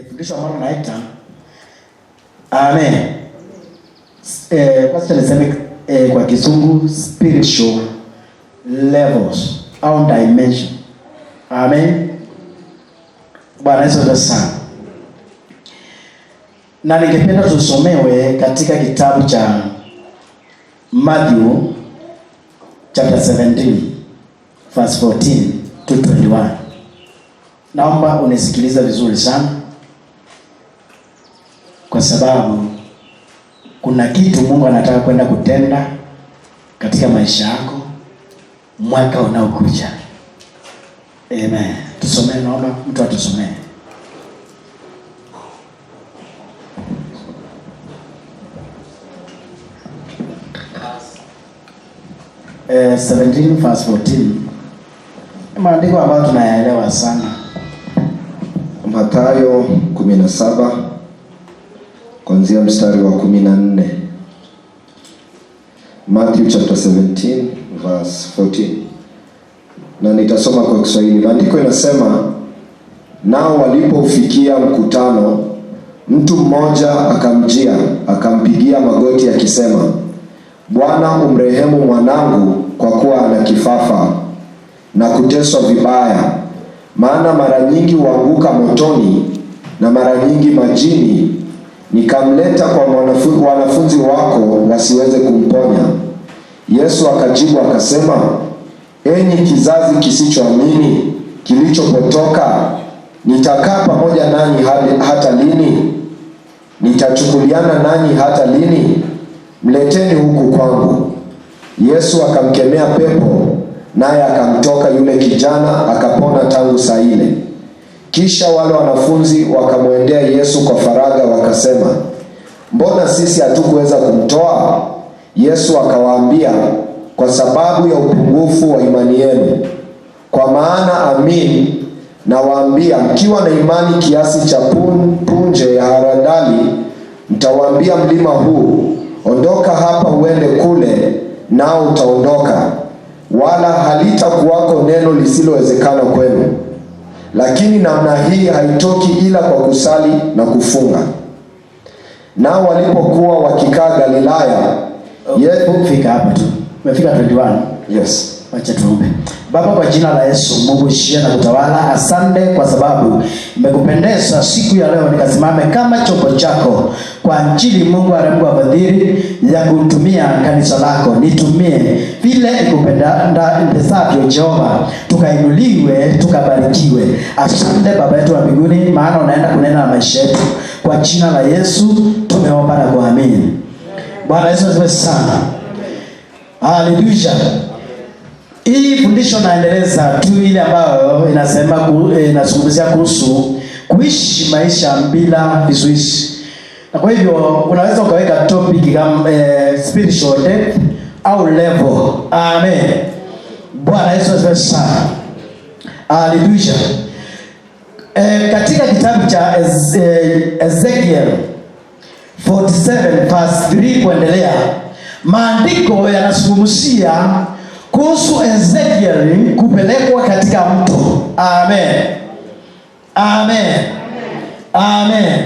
Fundisho ambalo naita amen. Kwanza niseme kwa Kizungu spiritual levels au dimension. Amen. Bwana Yesu asifiwe sana. Na ningependa tusomewe katika kitabu cha Matthew chapter 17 verse 14 to 21. Naomba unisikilize vizuri sana, kwa sababu kuna kitu Mungu anataka kwenda kutenda katika maisha yako mwaka unaokuja. Amen. Tusomee, naomba mtu atusomee. 17 verse 14. Maandiko ambayo tunayaelewa sana. Mathayo 17 kuanzia mstari wa 14. Matthew chapter 17 verse 14. Na nitasoma kwa Kiswahili. Maandiko inasema, nao walipofikia mkutano, mtu mmoja akamjia, akampigia magoti akisema, Bwana, umrehemu mwanangu, kwa kuwa ana kifafa na kuteswa vibaya, maana mara nyingi huanguka motoni na mara nyingi majini. Nikamleta kwa wanafunzi wako wasiweze kumponya. Yesu akajibu akasema, enyi kizazi kisichoamini, kilichopotoka, nitakaa pamoja nanyi hata lini? Nitachukuliana nanyi hata lini? Mleteni huku kwangu. Yesu akamkemea pepo, naye akamtoka yule kijana, akapona tangu saa ile. Kisha wale wanafunzi wakamwendea Yesu kwa faragha wakasema, mbona sisi hatukuweza kumtoa? Yesu akawaambia, kwa sababu ya upungufu wa imani yenu. Kwa maana amin nawaambia, mkiwa na imani kiasi cha punje ya haradali, mtawaambia mlima huu, ondoka hapa uende kule, nao utaondoka, wala halitakuwako neno lisilowezekana kwenu. Lakini namna hii haitoki ila kwa kusali na kufunga. Nao walipokuwa wakikaa Galilaya, fika hapa tu. Umefika 21. Yes. Wacha tuombe. Baba, kwa jina la Yesu, Mungu ishie na kutawala, asante kwa sababu imekupendeza siku ya leo nikasimame kama chombo chako kwa ajili, Mungu wa Mungu afadhili, ya kutumia kanisa lako. Nitumie vile ikupendezavyo Jehova, tukainuliwe, tukabarikiwe. Asante Baba yetu wa mbinguni, maana unaenda kunena na maisha yetu. Kwa jina la Yesu tumeomba na kuamini. Bwana Yesu asifiwe sana. Haleluya. Hii fundisho naendeleza tu ile ambayo inazungumzia kuhusu kuishi maisha bila vizuizi. Na kwa hivyo unaweza ukaweka topic kama spiritual depth au level. Amen. Bwana Yesu asifiwe sana. Haleluya. Katika kitabu cha Ezekiel 47 verse 3 kuendelea, maandiko yanazungumzia kuhusu Ezekiel kupelekwa katika mto. Amen. Amen. Amen.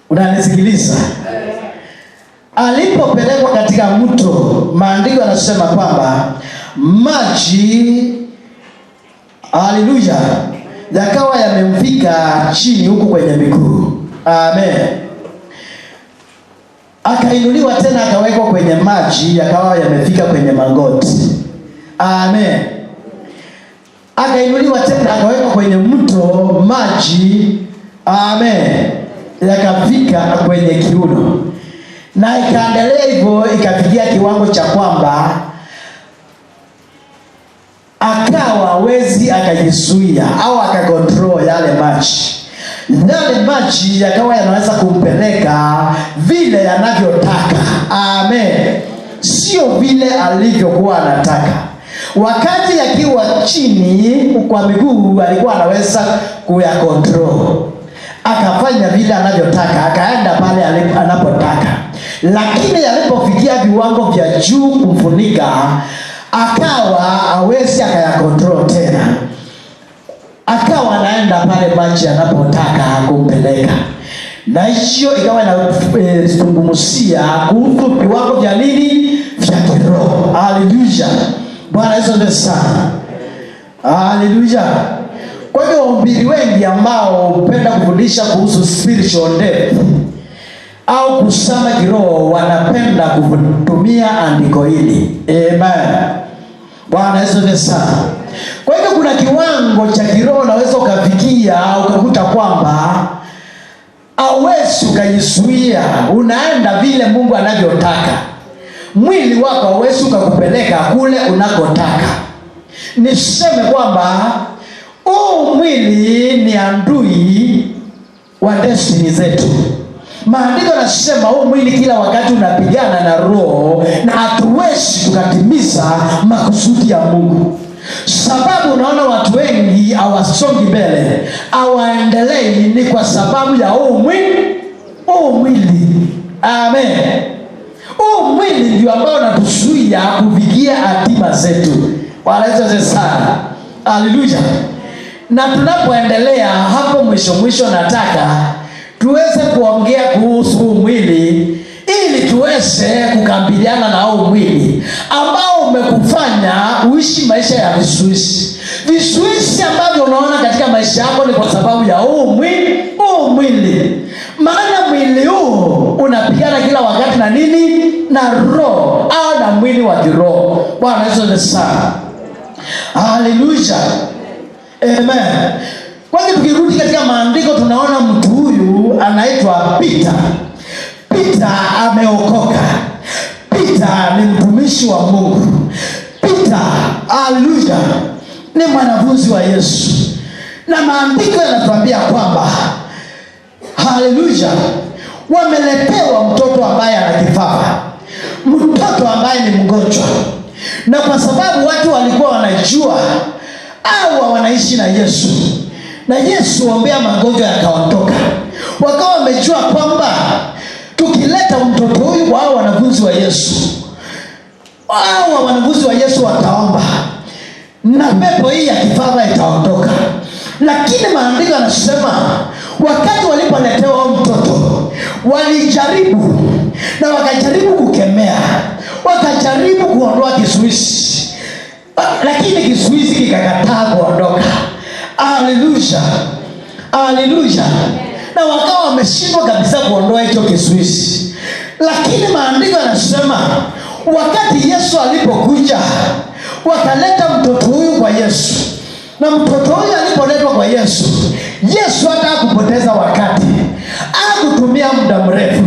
Unanisikiliza? Alipopelekwa katika mto, maandiko yanasema kwamba maji, haleluya, yakawa yamemfika chini huku kwenye miguu. Amen. Akainuliwa tena akawekwa kwenye maji, yakawa yamefika kwenye magoti. Amen. Akainuliwa tena akawekwa kwenye mto, maji, amen, yakafika kwenye kiuno. Na ikaendelea hivyo, ikafikia kiwango cha kwamba akawa hawezi akajizuia au akakontrol yale maji. Yale maji yakawa yanaweza kumpeleka vile yanavyotaka. Amen. Sio vile alivyokuwa anataka. Wakati akiwa chini kwa miguu alikuwa anaweza kuyakontrol, akafanya vile anavyotaka, akaenda pale anapotaka. Lakini alipofikia viwango vya juu kumfunika, akawa hawezi akayakontrol tena. akawa anaenda pale maji anapotaka kumpeleka, na hiyo ikawa inazungumzia kuhusu viwango vya nini, vya kiroho. Haleluya, Bwana Yesu asifiwe sana. Haleluya. Kwa hiyo wahubiri wengi ambao hupenda kufundisha kuhusu spiritual death au kusama kiroho wanapenda kutumia andiko hili. Amen. Bwana Yesu asifiwe sana. Kwa hiyo kuna kiwango cha kiroho unaweza ukafikia ukakuta kwamba hauwezi ukajizuia, unaenda vile Mungu anavyotaka. Mwili wako hauwezi ukakupeleka kule unakotaka. Niseme kwamba mwili ni adui wa destiny zetu. Maandiko yanasema mwili kila wakati unapigana na roho, na hatuwezi tukatimiza makusudi ya Mungu. Sababu unaona watu wengi hawasongi mbele, hawaendelei, ni kwa sababu ya mwili. Amen. Mwili ndio ambao unatuzuia kufikia hatima zetu. Bwana Yesu asifiwe sana. Haleluya. Na tunapoendelea hapo mwisho nataka tuweze kuongea kuhusu mwili, ili tuweze kukabiliana na mwili ambao umekufanya uishi maisha ya visuisi ambavyo unaona katika maisha yako ni kwa sababu ya mwili. Maana mwili huu unapigana kila wakati na nini? Na roho au na mwili wa kiroho. Bwana Yesu asifiwe sana. Haleluya. Amen. Kwa hiyo tukirudi katika maandiko tunaona mtu huyu anaitwa Peter. Peter ameokoka. Peter ni mtumishi wa Mungu. Peter, haleluya, ni mwanafunzi wa Yesu. Na maandiko yanatuambia kwamba haleluya, wameletewa mtoto ambaye ana kifafa, mtoto ambaye ni mgonjwa. Na kwa sababu watu walikuwa wanajua au wanaishi na Yesu, na Yesu ombea magonjwa yakaondoka, wakawa wamejua kwamba tukileta mtoto huyu kwa hao wanafunzi wa Yesu, hao wanafunzi wa Yesu wataomba na pepo hii ya kifafa itaondoka. Lakini maandiko yanasema wakati walipoletewa mtoto walijaribu, na wakajaribu kukemea, wakajaribu kuondoa kizuizi, lakini kizuizi kikakataa kuondoka. Haleluya, haleluya. Na wakawa wameshindwa kabisa kuondoa hicho kizuizi. Lakini maandiko yanasema wakati Yesu alipokuja, wakaleta mtoto huyu kwa Yesu. Na mtoto huyu alipoletwa kwa Yesu, Yesu hata hakupoteza wakati, hakutumia muda mrefu,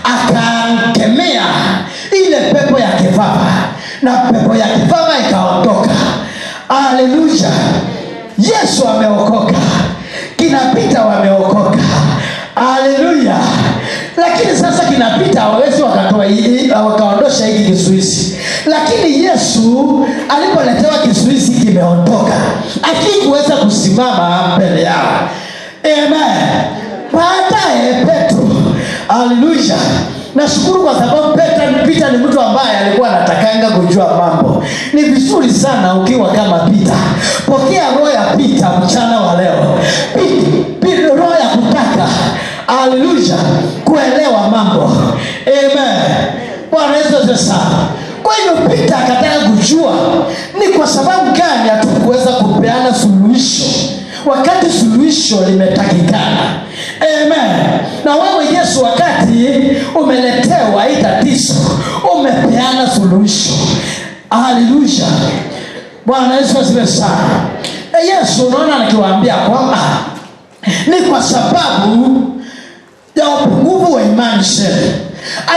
akakemea ile pepo ya kifafa, na pepo ya kifafa ikaondoka. Haleluya. Yesu ameokoka, kina Peter wameokoka. Haleluya. Lakini sasa kina Peter hawezi wakaondosha hiki kizuizi. Lakini Yesu alipoletewa kizuizi kimeondoka, akikuweza kusimama mbele yao. Amen. Baadaye Petro, haleluya, nashukuru kwa sababu Peter ni mtu ambaye alikuwa anatakanga kujua mambo. Ni vizuri sana ukiwa kama Peter. Pokea roho ya Peter mchana wa leo. Roho ya kutaka, haleluya, kuelewa mambo. Amen. Bwana Yesu asifiwe sana. Kwa hiyo Peter akataka kujua ni kwa sababu gani hatukuweza kupeana suluhisho wakati suluhisho limetakikana. Amen. Na wewe Yesu, wakati umeletewa hii tatizo, umepeana suluhisho. Haleluya. Bwana Yesu asifiwe sana. Yesu unaona anakiwaambia kwamba ni kwa sababu ya upungufu wa imani zenu.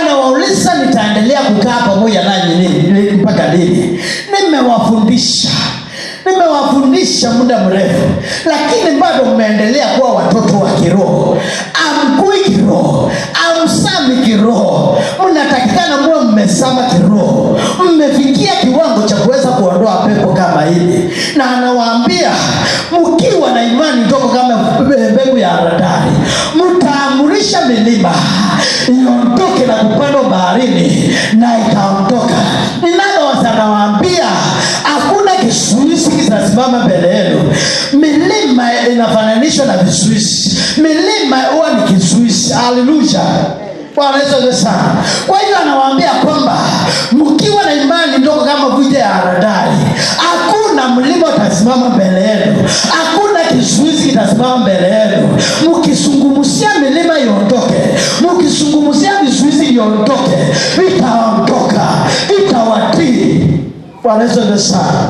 Anawauliza, nitaendelea kukaa pamoja nanyi mpaka lini? Nimewafundisha muda mrefu, lakini bado mmeendelea kuwa watoto wa kiroho. Amkui kiroho, amsami kiroho. Mnatakikana muwe mmesama kiroho, mmefikia kiwango cha kuweza kuondoa pepo kama hili. Na anawaambia mkiwa na imani ndogo kama mbegu ya haradali, mtaamurisha milima iondoke na kupandwa baharini, na ikaondoka. Ninawaambia hakuna kizuizi kitasimama mbele yenu. Milima Milima huwa ni kizuizi. Haleluya. Bwana Yesu asifiwe sana. Kwa hiyo anawaambia kwamba mkiwa na imani ndogo kama vute ya haradali, hakuna mlima utasimama mbele yenu, hakuna kizuizi kitasimama mbele yenu. Mkisungumzia milima iondoke, mkisungumzia vizuizi iondoke, itaondoka, itawatii. Bwana Yesu asifiwe sana.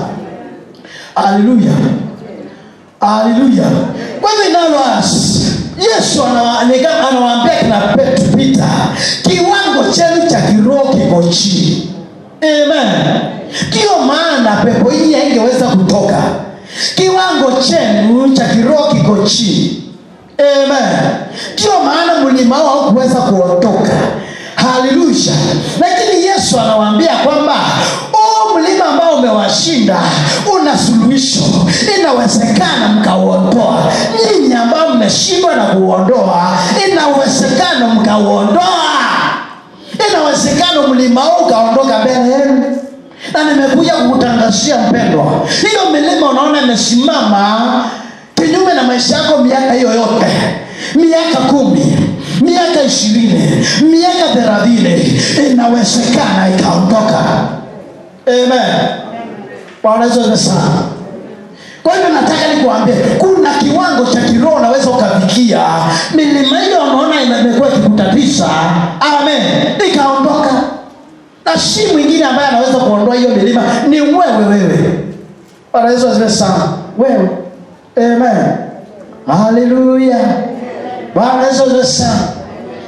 Haleluya. Haleluya. Kwa hivyo inalo Yesu anawaambia kina Peter, kiwango chenu cha kiroho kiko chini. Amen. Ndio maana pepo hii haingeweza kutoka. Kiwango chenu cha kiroho kiko chini. Amen. Ndio maana mlima wao haukuweza kuondoka. Haleluya. Lakini Yesu anawaambia kwamba mlima ambao umewashinda una suluhisho. Inawezekana mkauondoa. Ninyi ambao mmeshindwa na kuondoa, inawezekana mkauondoa. Inawezekana mlima huu ukaondoka mbele yenu. Na nimekuja kukutangazia mpendwa, hiyo milima unaona imesimama kinyume na maisha yako miaka hiyo yote, miaka 10, miaka 20, miaka 30, inawezekana ikaondoka. Amen. Bwana Yesu asifiwe. Kwa hiyo nataka nikuambie, kuna kiwango cha kiroho unaweza ukafikia. Milima hiyo unaona imekuwa ikikutatiza, amen, ikaondoka. Na si mwingine ambaye anaweza kuondoa hiyo milima ni wewe. Bwana Yesu asifiwe sana. Wewe. Amen. Haleluya. Bwana Yesu asifiwe sana.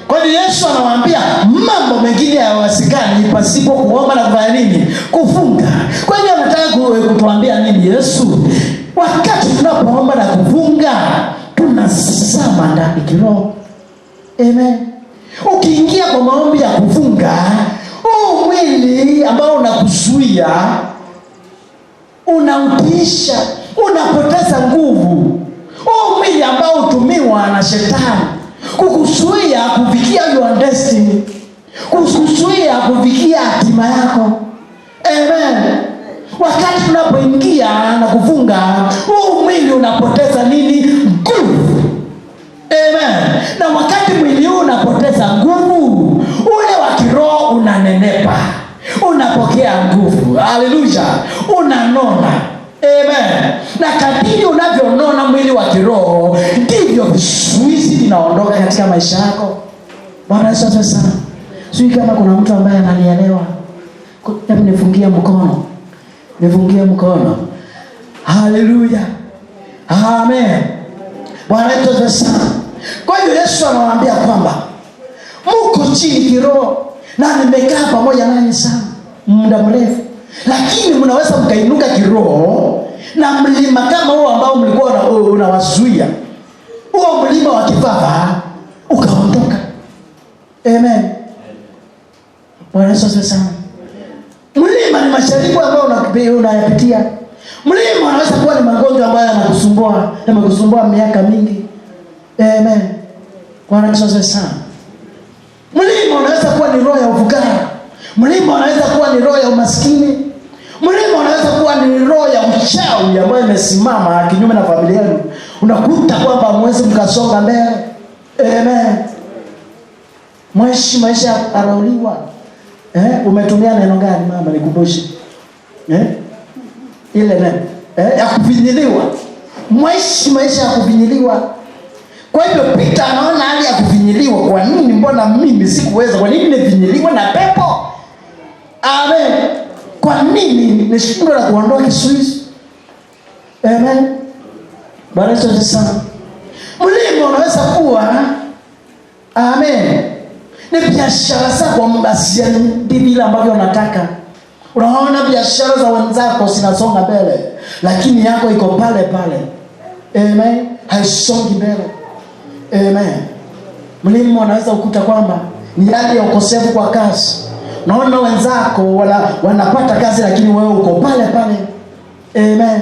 Kwa hiyo Yesu anawaambia mambo mengine hayawezekani pasipo kuomba na kufanya nini? Kufunga. Kwa hiyo anataka kutuambia nini Yesu? Wakati tunapoomba na kufunga, tunazama ndani kiroho. Amen. Ukiingia kwa maombi ya kufunga, huu mwili ambao unakuzuia unautisha, unapoteza nguvu. Huu mwili ambao utumiwa na shetani kukuzuia kufikia your destiny, kukuzuia kufikia hatima yako. Amen. Wakati tunapoingia na kufunga, huu mwili unapoteza nini? Nguvu. Amen. Na wakati mwili huu unapoteza nguvu, ule wa kiroho unanenepa, unapokea nguvu. Haleluya. Unanona. Amen. Na kadiri unavyonona mwili wa kiroho, ndivyo vizuizi vinaondoka katika maisha yako. Bwana Yesu asifiwe sana. Sio kama kuna mtu ambaye ananielewa. Hebu nifungie mkono. Nifungie mkono. Haleluya. Amen. Bwana Yesu asifiwe sana. Kwa hiyo Yesu anawaambia kwamba mko chini kiroho na nimekaa pamoja nanyi sana muda mrefu, lakini mnaweza mkainuka kiroho na mlima kama huo ambao mlikuwa unawazuia, huo mlima wa kifafa ukaondoka. Amen. Bwana Yesu asifiwe sana. Mlima ni majaribu ambayo unayapitia. Mlima unaweza kuwa ni magonjwa ambayo yamekusumbua miaka mingi. Amen. Bwana Yesu asifiwe sana. Mlima unaweza kuwa ni roho ya ufukara. Mlima unaweza kuwa ni roho ya umaskini. Mlima unaweza kuwa ni roho ya uchawi ambayo imesimama kinyume na familia yenu. Unakuta kwamba hamwezi mkasonga mbele. Amen. Maisha yarauliwa. Umetumia neno gani mama nikumbushe? Ile neno ya kufinyiliwa. Maisha ya kufinyiliwa. Kwa hivyo Peter anaona hali ya kufinyiliwa. Kwa nini mbona mimi sikuweza? Kwa nini nifinyiliwa na pepo? Amen. Kwa nini nishindwe na kuondoa kizuizi? Amen. Bwana Yesu asifiwe sana. Mlima unaweza kuwa amen, ni biashara zako mbili ambavyo unataka. Unaona biashara za wenzako zinasonga mbele, lakini yako iko pale pale. Amen. Haisongi mbele. Amen. Mlima unaweza ukuta kwamba ni hali ya ukosefu kwa kazi. Naona wenzako wanapata kazi, lakini wewe uko pale pale. Amen.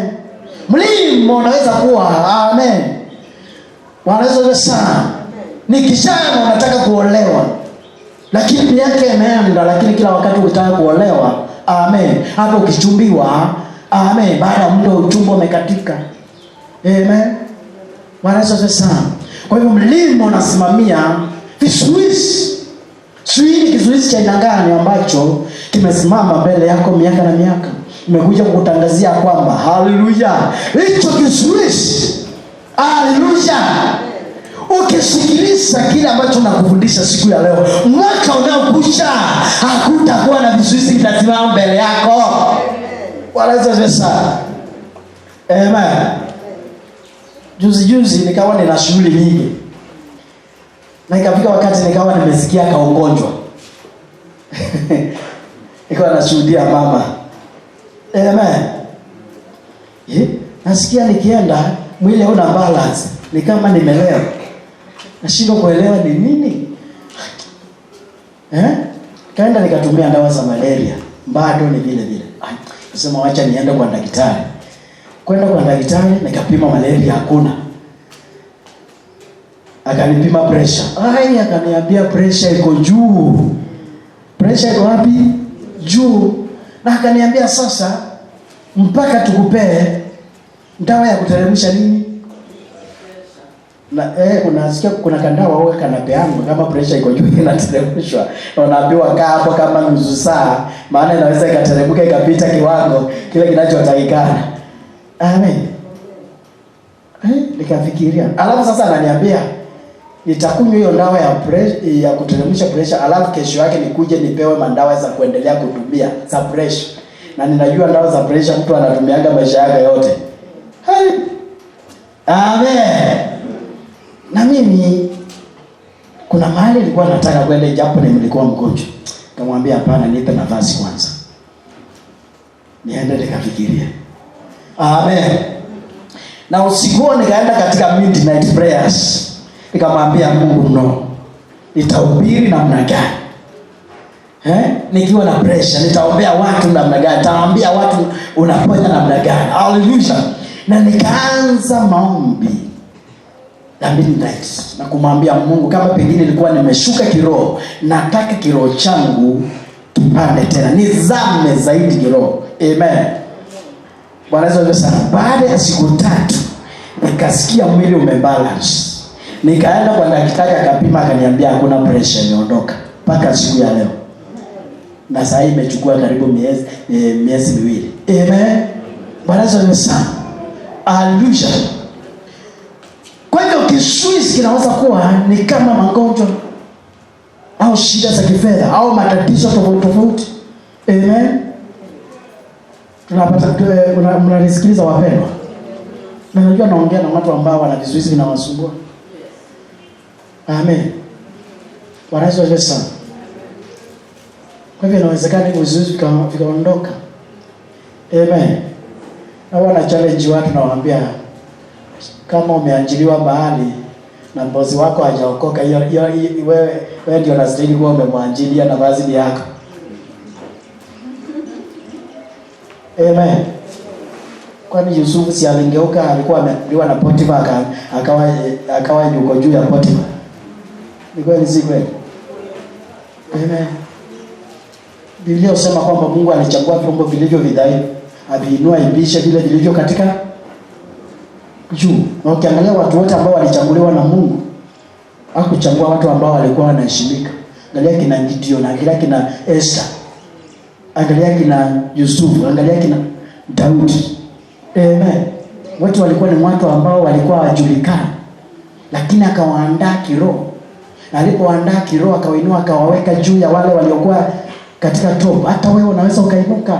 Mlima unaweza kuwa amen, wanaweza sana ni kijana unataka kuolewa, lakini miaka imeenda, lakini kila wakati unataka kuolewa. Amen. Hata ukichumbiwa, amen, baada ya muda uchumba umekatika. Amen. Wanaweza sana. Kwa hivyo mlima unasimamia vizuizi. Ni kizuizi cha aina gani ambacho kimesimama mbele yako miaka na miaka? Nimekuja kukutangazia kwamba haleluya, hicho kizuizi, haleluya, ukisikiliza kile ambacho nakufundisha siku ya leo, mwaka unaokuja hakutakuwa na vizuizi vitasimama mbele yako. Wala sana. Amen. Juzi nikawa nina shughuli nyingi. Na ikafika wakati nikawa nimesikia kaugonjwa. Nikawa nashuhudia mama. Amen. Nasikia nikienda mwili hauna balance, ni kama nimelewa. Nashindwa kuelewa ni nini. Kaenda nikatumia dawa za malaria, bado ni vile vile. Nasema wacha niende kwa daktari. Kwenda kwa daktari nikapima malaria, hakuna. Akanipima pressure. Akaniambia pressure iko juu. Pressure iko wapi? Juu. Na akaniambia sasa mpaka tukupee dawa ya kuteremsha nini? Na kuna kandawa wewe kanapeanwa kama pressure iko juu inateremshwa. Na unaambiwa kaa hapo kama nusu saa, maana inaweza ikateremka ikapita kiwango kile kinachotakikana. Amen. Nikafikiria. Alafu sasa ananiambia nitakunywa hiyo dawa ya kuteremsha pressure, alafu kesho yake nikuje nipewe mandawa za kuendelea kutumia za pressure. Na ninajua dawa za pressure mtu anatumianga maisha yake yote. Amen. Na mimi kuna mahali nilikuwa nataka kwenda, japo nilikuwa mgonjwa. Nikamwambia hapana, nipe nafasi kwanza niende nikafikirie. Amen. Na usiku nikaenda katika midnight prayers. Nikamwambia Mungu, no, nitahubiri namna gani? Nikiwa na pressure nitaombea watu namna gani? Nitawaambia watu unaponya namna gani? Hallelujah. Na nikaanza maombi ya midnight na kumwambia Mungu, kama pengine nilikuwa nimeshuka kiroho, nataka kiroho changu kipande tena, nizame zaidi kiroho. Amen. Bwana Yesu sana. Baada ya siku 3 nikasikia mwili umebalance. Nikaenda kwa daktari akapima, akaniambia hakuna pressure, imeondoka mpaka siku ya leo. Na sasa imechukua karibu miezi miwili. Amen. Bwana Yesu sana. Hallelujah. Kwa hiyo kizuizi kinaweza kuwa ni kama magonjwa au shida za kifedha au matatizo tofauti. Amen. Tunapata mnanisikiliza wapendwa? Na najua naongea na watu ambao wana vizuizi vinawasumbua. Amen. Bwana Yesu sana. Kwa hivyo inawezekana vizuizi vikaondoka. Amen. Na wana challenge watu na waambia, kama umeajiriwa mahali na bosi wako hajaokoka, wewe ndio unastahili kuwa umemwajilia na vazi yako. Amen. Kwani Yusufu si alingeuka, alikuwa ameambiwa na Potifa akawa yuko juu ya Potifa. Ni kweli si kweli? Amen. Biblia inasema kwamba Mungu alichagua vyombo vilivyo vidhaifu, aviinua ibisha vile vilivyo katika juu. Na ukiangalia watu wote ambao walichaguliwa na Mungu, hakuchagua watu ambao walikuwa wanaheshimika. Angalia kina Gideon, angalia kina Esther, angalia kina Yusufu, angalia kina Daudi. Amen. Watu walikuwa ni watu ambao walikuwa wajulikana, lakini akawaandaa kiroho. Na alipoandaa kiroho akawainua, akawaweka juu ya wale waliokuwa katika top. Hata wewe unaweza ukainuka.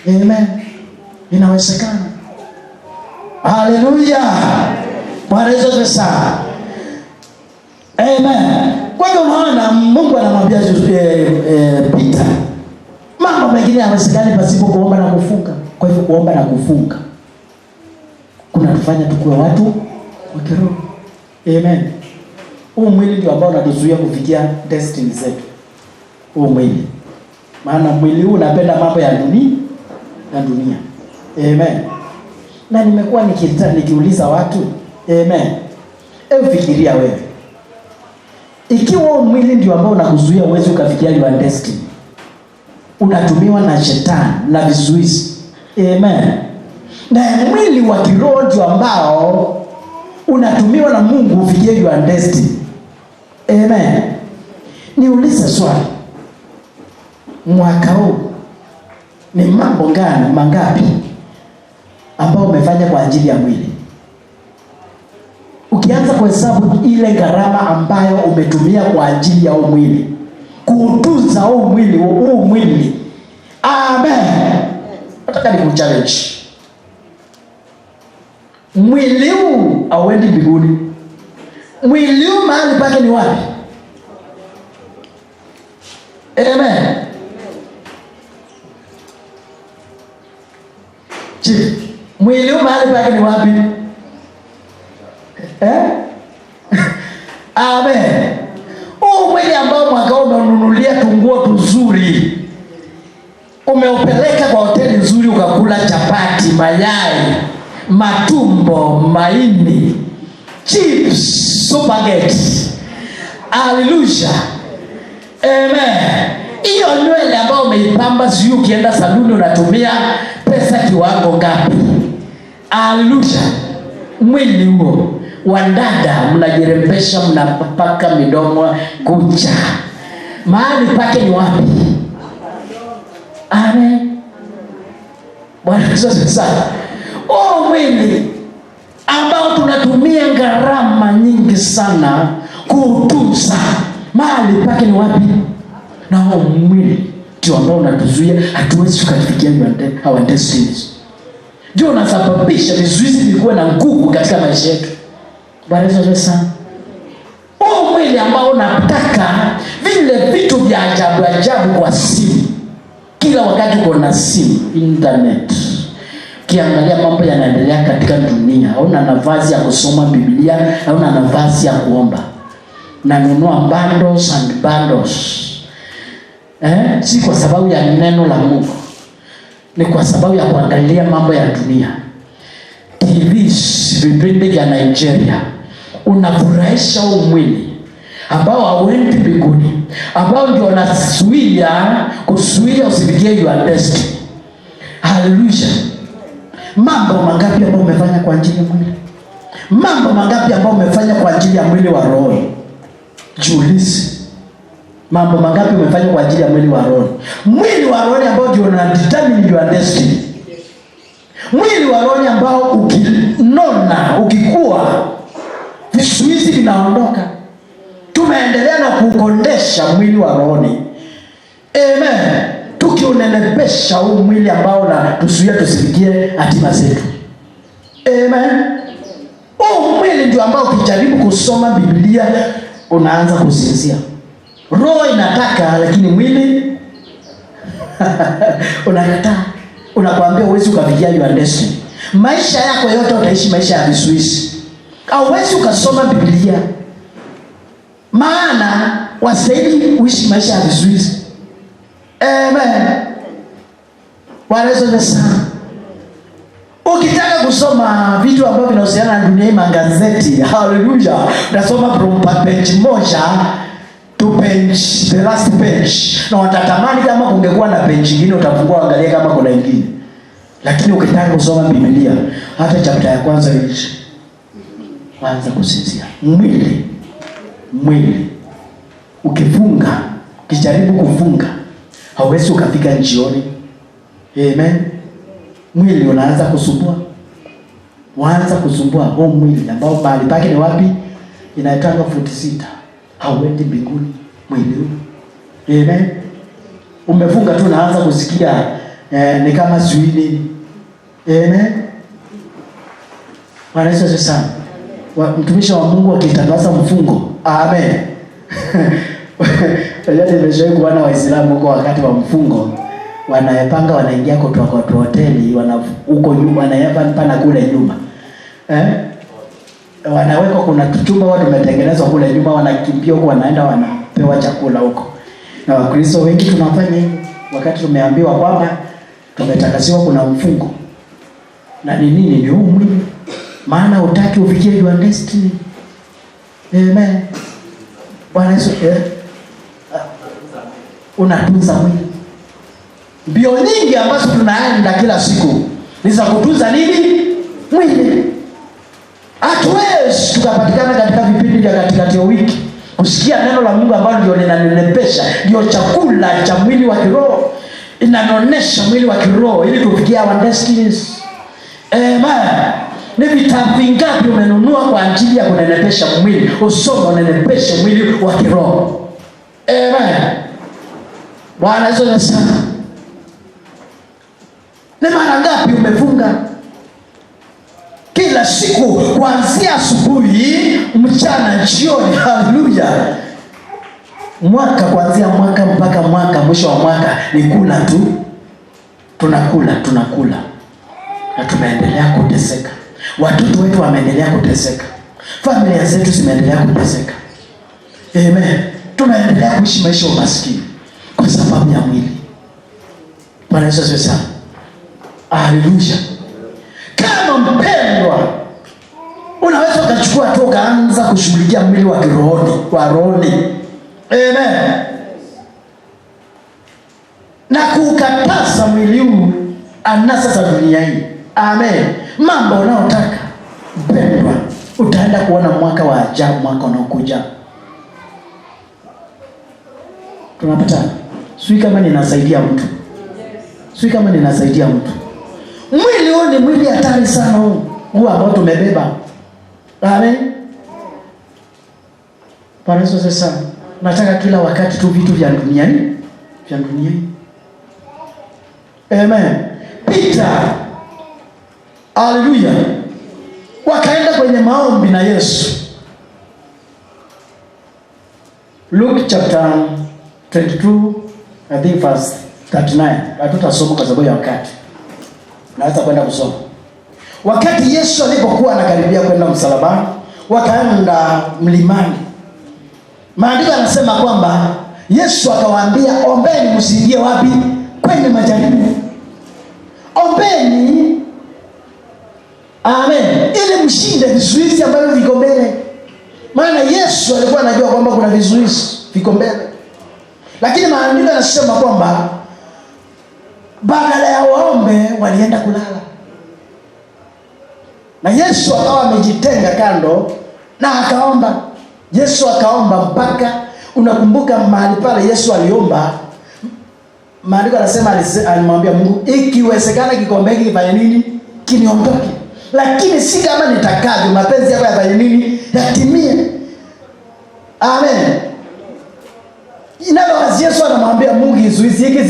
Amen. Inawezekana. Haleluya. Bwana Yesu sana. Amen. Kwa hiyo unaona Mungu anamwambia Peter, mambo mengine yanawezekana pasipo kuomba na kufunga. Kwa hivyo kuomba na kufunga kunatufanya tukue watu wa kiroho. Amen. Huu mwili ndio ambao unatuzuia kufikia destiny zetu. Huu mwili. Maana mwili huu unapenda mambo ya dunia. Amen. Na nimekuwa nikiuliza watu, amen, fikiria wewe, ikiwa mwili ndio ambao unakuzuia uweze ukafikia your destiny, unatumiwa na shetani na vizuizi. Amen. Na mwili wa kiroho ndio ambao unatumiwa na Mungu ufikie your destiny. Amen. Niulize swali. Mwaka huu ni mambo gani mangapi ambao umefanya kwa ajili ya mwili? Ukianza kuhesabu ile gharama ambayo umetumia kwa ajili ya huu mwili, kuutunza huu mwili. Amen. Nataka nikuchallenge. Mwili huu hauendi mbinguni. Mwili huu mahali pake ni wapi? Amen. Chief, mwili huu mahali pake ni wapi? Amen. Mwili ambao mwaka umenunulia tunguo tuzuri, umeupeleka kwa hoteli nzuri, ukakula chapati, mayai, matumbo, maini, chips, spaghetti. Hallelujah. Amen. Hiyo nywele ambayo umeipamba, sio ukienda saluni unatumia pesa kiwango ngapi? Hallelujah. Mwili huo, wadada mnajirembesha, mnapaka midomo, kucha, mahali pake ni wapi? Amen. Bwana Yesu sana. Mwili ambao tunatumia gharama nyingi sana kuutunza, mahali pake ni wapi? Na mwili ndio ambao unatuzuia hatuwezi kufikia our destinies. Ndio unasababisha vizuizi vikuwe na nguvu katika maisha yetu. Bwana Yesu sana. Mwili ambao unataka vile vitu vya ajabu kwa simu. Kila wakati kuna simu, internet. Kiangalia mambo yanaendelea katika dunia. Hauna nafasi ya kusoma Biblia, hauna nafasi ya kuomba. Nanunua bundles and bundles. Si kwa sababu ya neno la Mungu. Ni kwa sababu ya kuangalia mambo ya dunia. TVs, vipindi vya Nigeria. Unafurahisha mwili ambao hauendi mbinguni, ambao ndio kuzuia usifikie your destiny. Hallelujah. Mambo mangapi ambayo umefanya kwa ajili ya mwili? Mambo mangapi ambayo umefanya kwa ajili ya mwili wa roho? Jiulize. Mambo mangapi umefanya kwa ajili ya mwili wa roho? Mwili wa roho ambao ndio unadetermine your destiny. Mwili wa roho ambao ukinona, ukikua, vizuizi vinaondoka. Tumeendelea na kukondesha mwili wa roho. Amen. Tukiunenepesha huu mwili ambao unatuzuia tusifikie hatima zetu. Amen. Mwili ndio ambao ukijaribu kusoma Biblia unaanza kusinzia. Roho inataka lakini mwili unakataa. Unakwambia uwezi ukafikia your destiny. Maisha yako yote utaishi maisha ya vizuizi. Hauwezi ukasoma Biblia, maana wastahili uishi maisha ya vizuizi. Amen. Bwana Yesu sana. Ukitaka kusoma vitu ambavyo vinahusiana na dunia, magazeti, hallelujah, unasoma from page moja to page, the last page. Na utatamani kama kungekuwa na page nyingine utafungua angalia kama kuna nyingine. Lakini ukitaka kusoma Biblia, hata chapter ya kwanza hivi, anza kusinzia. Mwili ukifunga, ukijaribu kufunga, hauwezi ukafika jioni. Amen. Mwili unaanza kusumbua. Mwili ambao mahali pake ni wapi? Inaitanga 46. Hauendi mbinguni mwili huu. Amen. Umefunga tu unaanza kusikia ni kama zuini. Amen. Bwana Yesu sana. Mtumishi wa Mungu akitangaza mfungo. Amen. Wajua nimeshawahi kuona Waislamu huko wakati wa mfungo wanayepanga wanaingia kutoka kwa hoteli huko nyuma wanayapana kule nyuma. Wanawekwa kuna chumba watu wametengenezwa kule nyuma, wanakimbia huko wanaenda wanapewa chakula huko. Na Wakristo wengi tunafanya hivyo wakati tumeambiwa kwamba tumetakasiwa kuna mfungo. Na ni nini? Ni huu mwili. Maana hutaki ufikie your destiny. Amen. Bwana Yesu unatunza mwili. Mbio nyingi ambazo tunaenda kila siku ni za kutunza nini? Mwili. Hatuwezi tukapatikana katika vipindi vya katikati ya wiki kusikia neno la Mungu ambalo ndio linanenepesha, ndio chakula cha mwili wa kiroho, inanonesha mwili wa kiroho ili tufikie our destinies. Amen. Ni vitabu vingapi umenunua kwa ajili ya kunenepesha mwili? Usome unenepeshe mwili wa kiroho. Amen. Bwana Yesu asifiwe. Ni mara ngapi umefunga? Kila siku kuanzia asubuhi, mchana, jioni. Haleluya. Mwaka kuanzia mwaka mpaka mwaka, mwisho wa mwaka ni kula tu. Tunakula na tumeendelea kuteseka. Watoto wetu wameendelea kuteseka. Familia zetu zimeendelea kuteseka. Amen. Tunaendelea kuishi maisha ya umaskini kwa sababu ya mwili. Bwana Yesu asifiwe. Haleluya. Kama mpendwa, unaweza ukachukua tu ukaanza kushughulikia mwili wa rohoni. Amen. Na kukataza mwili huu anasa za dunia hii. Amen. Mambo unaotaka mpendwa, utaenda kuona mwaka wa ajabu, mwaka unaokuja. Tunapata. Sui kama ninasaidia mtu. Mwili huu ni mwili hatari sana huu ambao tumebeba. Amen. Bwana Yesu asifiwe. Nataka kila wakati tu vitu vya duniani. Amen. Peter, haleluya, wakaenda kwenye maombi na Yesu. Luke chapter 22, I think verse 39. Hatutasoma kwa sababu ya wakati. Naweza kwenda kusoma. Wakati Yesu alipokuwa anakaribia kwenda msalabani, wakaenda mlimani. Maandiko yanasema kwamba Yesu akawaambia, ombeni msiingie wapi? Kwenye majaribu. Ombeni. Amen. Ili mshinde vizuizi ambavyo viko mbele. Maana Yesu alikuwa anajua kwamba kuna vizuizi viko mbele. Lakini maandiko yanasema kwamba badala ya waombe walienda kulala. Na Yesu akawa amejitenga kando na akaomba. Yesu akaomba mpaka, unakumbuka mahali pale Yesu aliomba, maandiko yanasema alimwambia Mungu, ikiwezekana kikombe hiki kifanye nini? Kiniondoke. Lakini si kama nitakavyo, mapenzi yako yafanye nini? Yatimie. Amen. Ingawa Yesu anamwambia Mungu, kizuizi hiki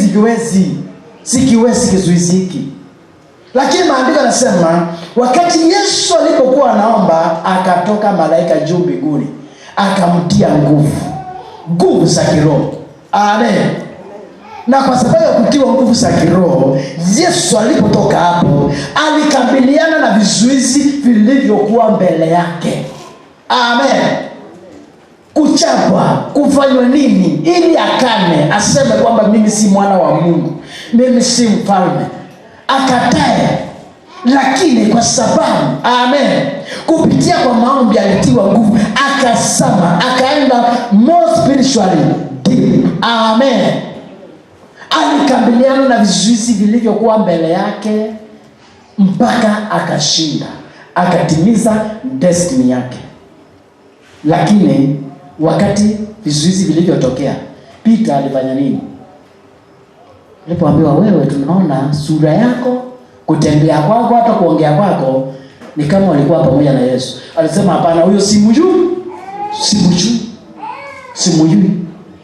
sikiwezi kizuizi hiki. Lakini maandiko yanasema wakati Yesu alipokuwa anaomba, akatoka malaika juu mbinguni, akamtia nguvu za kiroho. Amen. Na kwa sababu ya kutiwa nguvu za kiroho, Yesu alipotoka hapo, alikabiliana na vizuizi vilivyokuwa mbele yake. Amen. Kuchapwa, kufanywa nini, ili akane, aseme kwamba mimi si mwana wa Mungu, mimi si mfalme. Akatae. Lakini kwa sababu, amen, kupitia kwa maombi alitiwa nguvu, akasama, akaenda more spiritually deep. Amen. Alikabiliana na vizuizi vilivyokuwa mbele yake mpaka akashinda, akatimiza destiny yake. Lakini wakati vizuizi vilivyotokea, Peter alifanya nini? Alipoambiwa, wewe tunaona sura yako, kutembea kwako, hata kuongea kwako ni kama walikuwa pamoja na Yesu. Alisema, hapana, huyo simjui.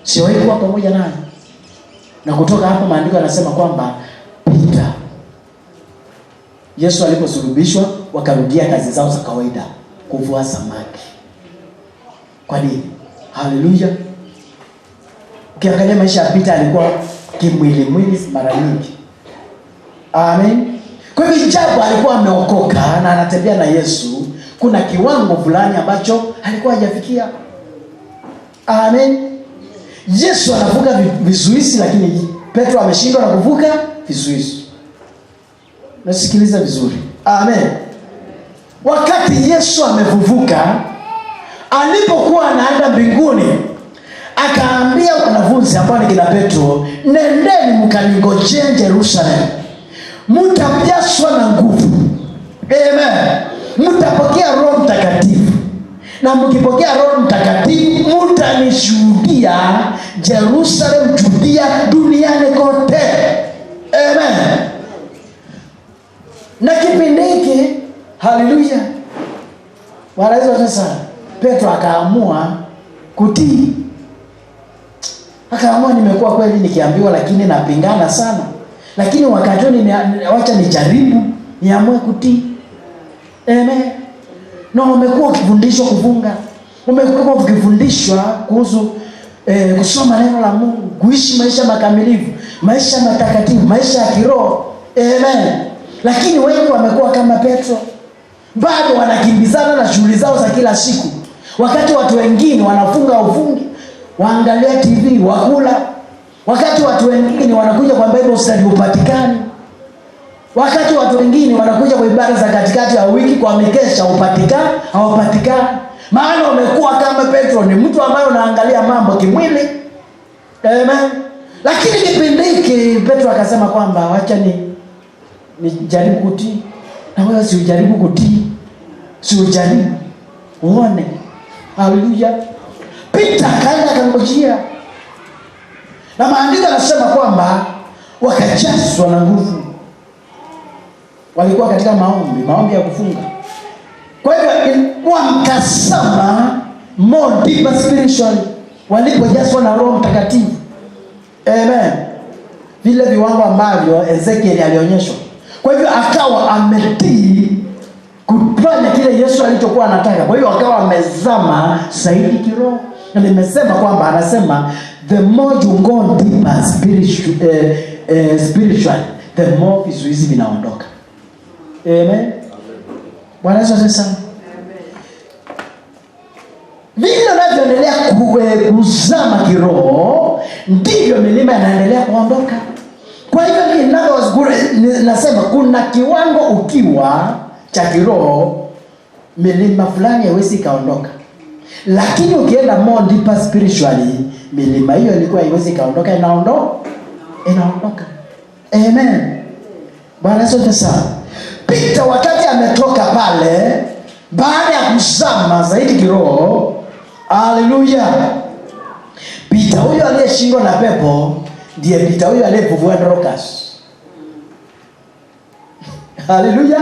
Siwahi kuwa pamoja naye. Na kutoka hapo maandiko yanasema kwamba Peter, Yesu aliposulubishwa, wakarudia kazi zao za kawaida, kuvua samaki. Kwa nini? Haleluya. Ukiangalia maisha ya Peter, alikuwa kimwili mara nyingi. Amen. Kwa hivyo japo alikuwa ameokoka na anatembea na Yesu, kuna kiwango fulani ambacho alikuwa hajafikia. Amen. Yesu anavuka vizuizi, lakini Petro ameshindwa na kuvuka vizuizi. Nasikiliza vizuri. Amen. Wakati Yesu amevuvuka, alipokuwa anaenda mbinguni, akaambia wanafunzi ambao ni kina Petro, nendeni mkaningojee Yerusalemu, mtajazwa na nguvu. Amen. mtapokea Roho Mtakatifu. Na mkipokea Roho Mtakatifu mtanishuhudia Jerusalem, Judea, duniani kote. Amen. Na kipindi hiki, haleluya, walazo sasa, Petro akaamua kutii. Akaamua, nimekuwa kweli nikiambiwa lakini napingana sana. Lakini wakati wacha nijaribu, niamue kutii. Amen. Na umekuwa ukifundishwa kufunga. Umekuwa ukifundishwa kuhusu kusoma neno la Mungu, kuishi maisha makamilifu, maisha matakatifu, maisha ya kiroho. Amen. Lakini wengi wamekuwa kama Petro. Bado wanakimbizana na shughuli zao za kila siku. Wakati watu wengine wanafunga ufungi, waangalia TV, wakula. Wakati watu wengine wanakuja kwa Bible study upatikani. Wakati watu wengine wanakuja kwa ibada za katikati ya wiki kwa mikesha hawapatikani. Maana umekuwa kama Petro, ni mtu ambaye unaangalia mambo kimwili. Amen. Lakini kipindi hiki Petro akasema kwamba wacha ni jaribu kutii. Na wewe si ujaribu kutii. Si ujaribu uone. Haleluya. Peter kaenda kangojea. Na maandiko yanasema kwamba wakajazwa na nguvu. Walikuwa katika maombi ya kufunga. Kwa hivyo wakasema more deeper spiritually walipojazwa na Roho Mtakatifu. Amen. Vile viwango ambavyo Ezekiel alionyeshwa. Kwa hivyo akawa ametii kufanya kile Yesu alichokuwa anataka. Kwa hivyo akawa amezama zaidi kiroho. Na nimesema kwamba anasema the more you go deeper spiritually, the more vizuizi vinaondoka. Amen. Bwana Yesu asifiwe. Vile unavyoendelea kuzama kiroho, ndivyo milima inaendelea kuondoka. Kwa hivyo nasema kuna kiwango ukiwa cha kiroho, milima fulani haiwezi kaondoka. Lakini ukienda more deeper spiritually, milima hiyo ilikuwa haiwezi kaondoka, inaondoka. Amen. Bwana Yesu asifiwe. Peter wakati ametoka pale baada ya kuzama zaidi kiroho, haleluya, Peter huyo aliyeshindwa na pepo ndiye Peter huyo aliyevuvua Dorcas. Haleluya.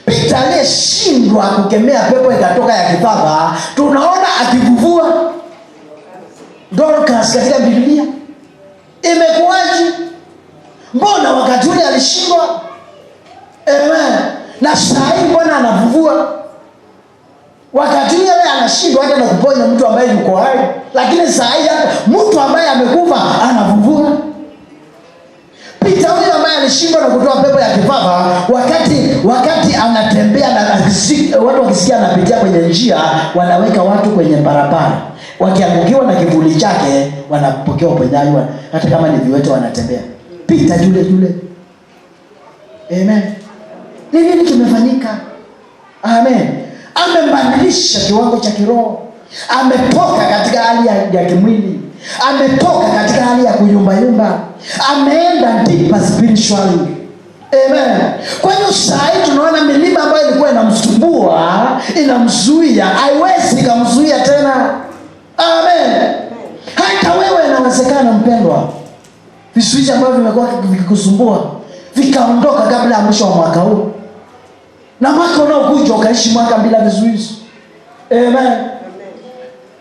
Peter aliyeshindwa kukemea pepo ikatoka ya kibaba, tunaona akivuvua Dorcas katika Biblia. Imekuwaje? Mbona wakati ule alishindwa? Amen. Na sasa mbona anavuvua? Wakati ule anashindwa hata na kuponya mtu ambaye yuko hai, lakini sasa mtu ambaye amekufa anavuvua. Peter huyo ambaye alishindwa na kutoa pepo ya kibaba, wakati anatembea na watu wakisikia anapitia kwenye njia, wanaweka watu kwenye barabara. Wakiangukiwa na kivuli chake wanapokea uponyaji, hata kama ni viwete wanatembea. Peter yule. Amen. Ni nini kimefanyika? Amen. Amebadilisha kiwango cha kiroho. Ametoka katika hali ya kimwili. Ametoka katika hali ya kuyumba. Ameenda deeper spiritually. Amen. Kwa hiyo sasa tunaona milima ambayo ilikuwa inamsumbua, inamzuia, haiwezi kumzuia tena. Amen. Hata wewe inawezekana mpendwa, vizuizi ambavyo vimekuwa vikikusumbua vikaondoka kabla ya mwisho wa mwaka huu. Na mwaka unaokuja ukaishi mwaka bila vizuizi. Amen.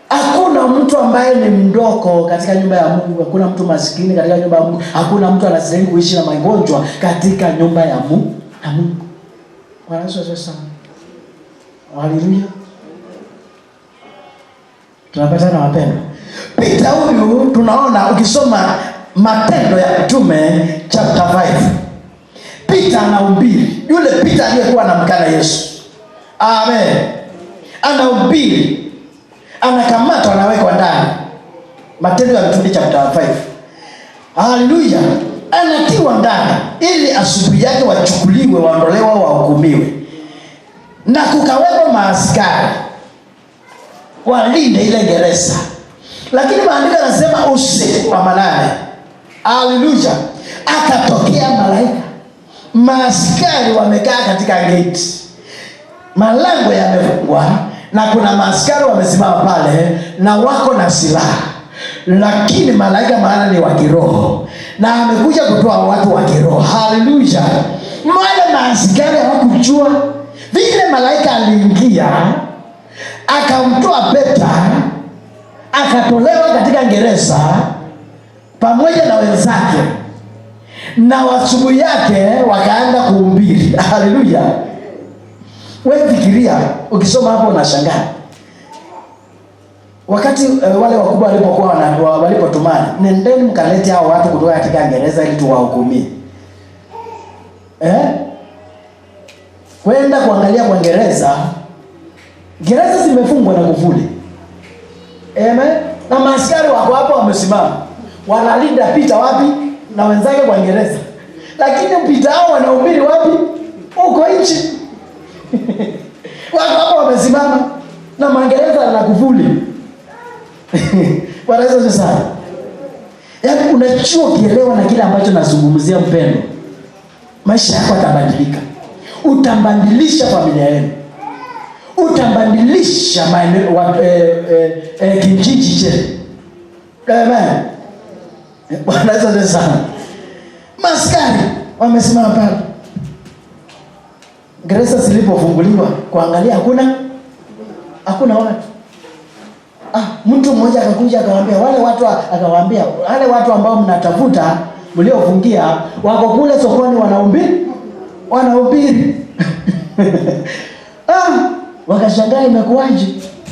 Hakuna mtu ambaye ni mdoko katika nyumba ya Mungu. Hakuna mtu maskini katika nyumba ya Mungu. Hakuna mtu anastahili kuishi na magonjwa katika nyumba ya Mungu. Bwana Yesu asifiwe. Haleluya. Tunapatana wapendwa. Peter huyu tunaona ukisoma Matendo ya Mitume chapter 5. Peter anahubiri. Yule Peter aliyekuwa anamkana Yesu. Amen. Anahubiri. Anakamatwa, anawekwa ndani. Matendo ya Mitume chapter 5. Haleluya. Anatiwa ndani ili asubuhi yake wachukuliwe, waondolewe, wahukumiwe. Na kukawekwa maaskari walinde ile gereza. Lakini maandiko yanasema usiku wa manane, haleluya, akatokea malaika. Maaskari wamekaa katika gate. malango yamefungwa na kuna maaskari wamesimama pale na wako na silaha, lakini malaika maana ni wa kiroho na amekuja kutoa watu wa kiroho. Haleluya! Wale maaskari hawakujua vile malaika aliingia akamtoa Petro, akatolewa katika gereza pamoja na wenzake, na wasubu yake wakaanza kuhubiri. Haleluya! Wewe fikiria, ukisoma hapo unashangaa. Wakati wale wakubwa walipotumana, nendeni mkalete hao watu kutoka katika gereza ili tuwahukumie. Kwenda kuangalia kwa gereza zimefungwa na kufuli. Amen. Na maaskari wako hapo wamesimama, wanalinda Peter wapi na wenzake kwa gereza. Lakini Peter hao wanahubiri wapi? Huko nje. Wako hapo wamesimama na magereza na kufuli. Wanaweza sana. Yaani unachua kielewa na kile ambacho nazungumzia mpendo. Maisha yako yatabadilika. Utabadilisha familia yenu. Utabadilisha kijiji chetu. Amen. Wanaweza sana. Maskari wamesimama pale. Gereza zilipofunguliwa kuangalia hakuna watu. Mtu mmoja akakuja akawaambia wale watu ambao mnatafuta mliofungia wako kule sokoni wanahubiri. Wakashangaa imekuwaje?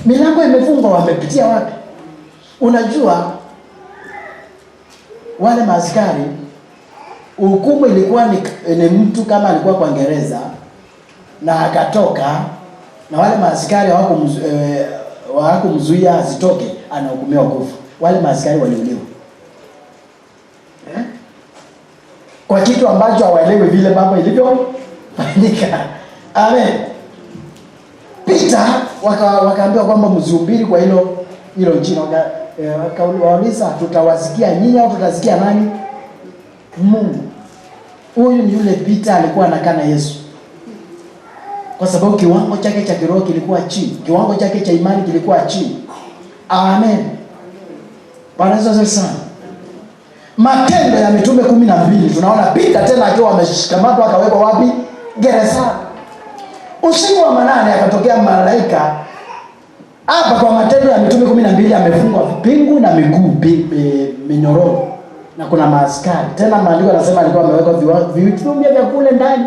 Milango imefungwa, wamepitia wapi? Unajua wale maaskari, hukumu ilikuwa ni mtu kama alikuwa kwa gereza na akatoka, na wale maaskari hawakumzuia asitoke, anahukumiwa kufa. Wale maaskari waliuliwa. Kwa kitu ambacho hawaelewi vile mambo ilivyofanyika. Amen. Peter wakaambiwa kwamba msihubiri kwa hilo jina. Wakauliza, tutawasikia nyinyi au tutasikia nani? Mungu. Huyu ni yule Peter alikuwa anakaa na Yesu. Kwa sababu kiwango chake cha kiroho kilikuwa chini, kiwango chake cha imani kilikuwa chini. Amen. Bwana Yesu asifiwe. Matendo ya Mitume 12 tunaona Peter tena akiwa ameshikamatwa akawekwa wapi? Gereza. Usiku wa manane akatokea malaika. Hapa kwa Matendo ya Mitume 12 amefungwa pingu na miguu minyororo na kuna maaskari. Tena maandiko yanasema alikuwa amewekwa vitu vya kule ndani.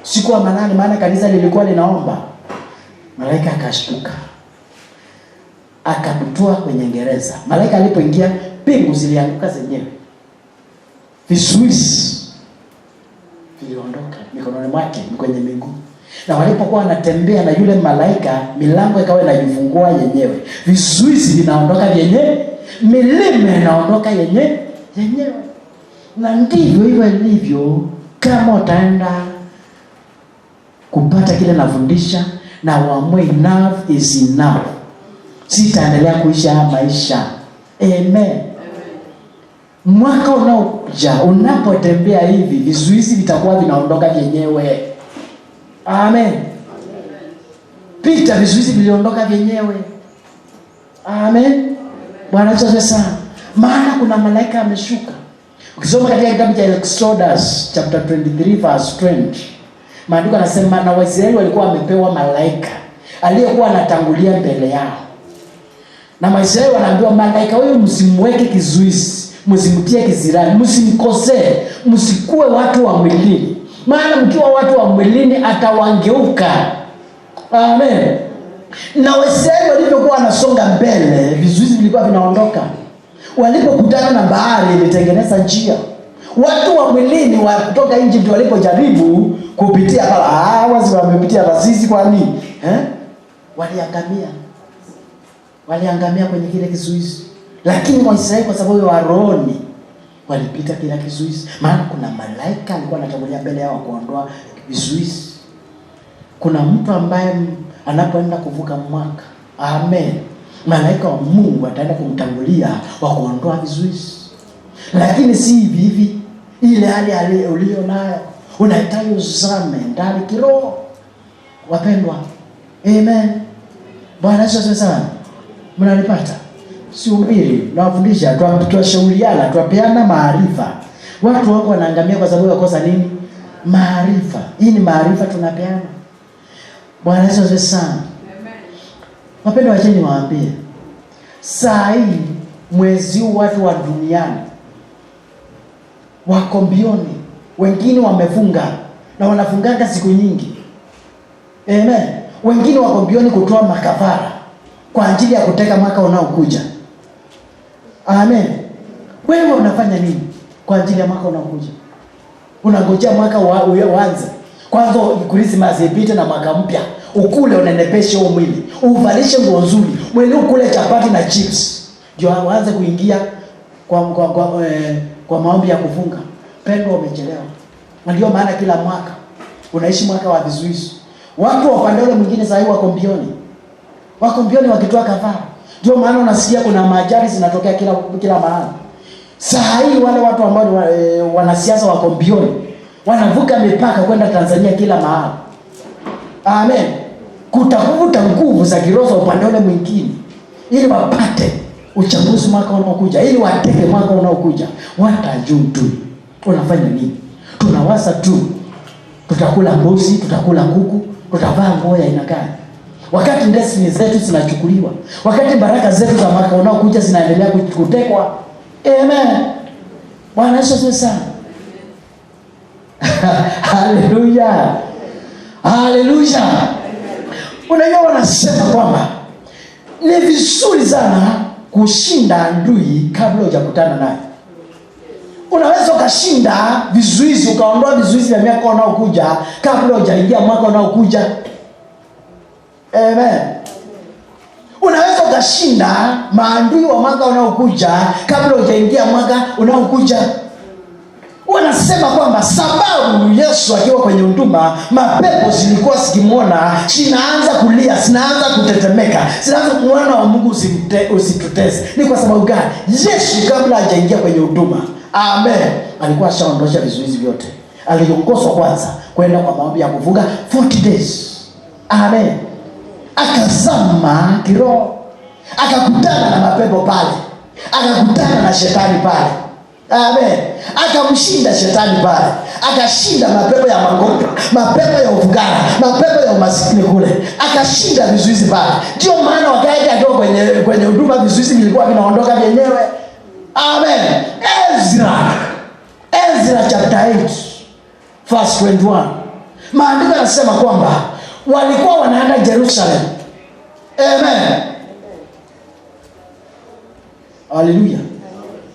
Siku wa manane, maana kanisa lilikuwa linaomba. Malaika akashtuka, akamtoa kwenye gereza. Malaika alipoingia, pingu zilianguka zenyewe, vizuizi viliondoka mikononi mwake, kwenye miguu. Na walipokuwa wanatembea na yule malaika, milango ikawa inajifungua yenyewe, vizuizi vinaondoka yenyewe, milima inaondoka yenyewe. Na ndivyo hivyo ilivyo kama utaenda kupata kile nafundisha na uamue enough is enough. Sitaendelea kuishi haya maisha. Amen. Mwaka unaokuja unapotembea hivi, vizuizi vitakuwa vinaondoka vyenyewe. Amen. Peter, vizuizi viliondoka vyenyewe. Amen. Bwana asifiwe sana. Maana kuna malaika ameshuka. Ukisoma katika kitabu cha Exodus chapter 23 verse 20, maandiko yanasema na Waisraeli walikuwa wamepewa malaika aliyekuwa anatangulia mbele yao. Na Waisraeli wanaambiwa malaika huyo msimweke kizuizi, msimtie kisirani, msimkosee, msikuwe watu wa mwilini. Maana mkiwa watu wa mwilini atawangeuka. Amen. Na Waisraeli walipokuwa wanasonga mbele, vizuizi vilikuwa vinaondoka. Walipokutana na bahari ilitengeneza njia. Watu wa mwilini wa kutoka nje ndio walipojaribu kupitia pala. Wazi wamepitia rasisi kwa nini? Waliangamia kwenye kile kizuizi. Lakini Waisraeli kwa sababu ya rohoni walipita kila kizuizi. Maana kuna malaika alikuwa anatangulia mbele yao kuondoa vizuizi. Kuna mtu ambaye anapoenda kuvuka mwaka. Amen. Malaika wa Mungu ataenda kumtangulia wa kuondoa vizuizi. Lakini si hivi ile hali ulio nayo unahitaji uzame ndani kiroho. Wapendwa, amen. Bwana Yesu asifiwe sana. Mnanipata? Sihubiri, nawafundisha, tuwashauriana, tuwapeana maarifa. Watu wako wanaangamia kwa sababu wakosa nini? Maarifa. Hii ni maarifa tunapeana. Bwana Yesu asifiwe sana. Wapendwa, wacheni niwaambie. Saa hii mwezi huu watu wa duniani wako mbioni. Wengine wamefunga na wanafunganga siku nyingi. Amen. Wengine wako mbioni kutoa makafara kwa ajili ya kuteka mwaka unaokuja. Amen. Wewe unafanya nini kwa ajili ya mwaka unaokuja? Unangojea mwaka uanze. Kwanza Christmas ipite na mwaka mpya. Ukule unenepeshe huo mwili. Uvalishe nguo nzuri. Mwili ukule chapati na chips. Ndio uanze kuingia kwa maombi ya kufunga. Pendo umechelewa. Ndio maana kila mwaka unaishi mwaka wa vizuizi. Watu wa upande ule mwingine sasa hivi wako mbioni. Wako mbioni wakitoa kafara. Ndio maana unasikia kuna majari zinatokea kila mahali. Saa hii wale watu ambao wanasiasa wako mbioni. Wanavuka mipaka kwenda Tanzania kila mahali. Amen. Kutafuta nguvu za kiroho upande ule mwingine ili wapate uchaguzi mwaka unaokuja, ili wateke mwaka unaokuja. Watajua unafanya nini? Tunawaza tu tutakula mbuzi, tutakula kuku, tutavaa nguo ya aina gani? Wakati destiny zetu zinachukuliwa, wakati baraka zetu za mwaka unaokuja zinaendelea kutekwa. Amen. Bwana Yesu asifiwe sana. Haleluya. Haleluya. Unajua wanasema kwamba ni vizuri sana kushinda adui kabla hujakutana naye. Unaweza ukashinda vizuizi, ukaondoa vizuizi vya mwaka unaokuja kabla hujaingia mwaka unaokuja. Amen. Unaweza ukashinda maadui wa mwaka unaokuja kabla hujaingia mwaka unaokuja. Wanasema kwamba sababu Yesu akiwa kwenye huduma, mapepo zilikuwa zikimwona, zinaanza kulia, zinaanza kutetemeka, zinaanza kumwona wa Mungu usitutese. Ni kwa sababu gani? Yesu kabla hajaingia kwenye huduma, amen, alikuwa ashaondosha vizuizi vyote. Aliongozwa kwanza kwenda kwa maombi ya kufunga 40 days. Amen. Akazama kiroho, akakutana na mapepo pale, akakutana na shetani pale. Amen. Akamshinda shetani pale. Akashinda mapepo ya magonjwa, mapepo ya ufukara, mapepo ya umasikini kule. Akashinda vizuizi pale. Ndio maana wakati akiwa kwenye huduma vizuizi vilikuwa vinaondoka vyenyewe. Amen. Ezra chapter 8 verse 21. Maandiko yanasema kwamba walikuwa wanaenda Jerusalem. Amen. Haleluya.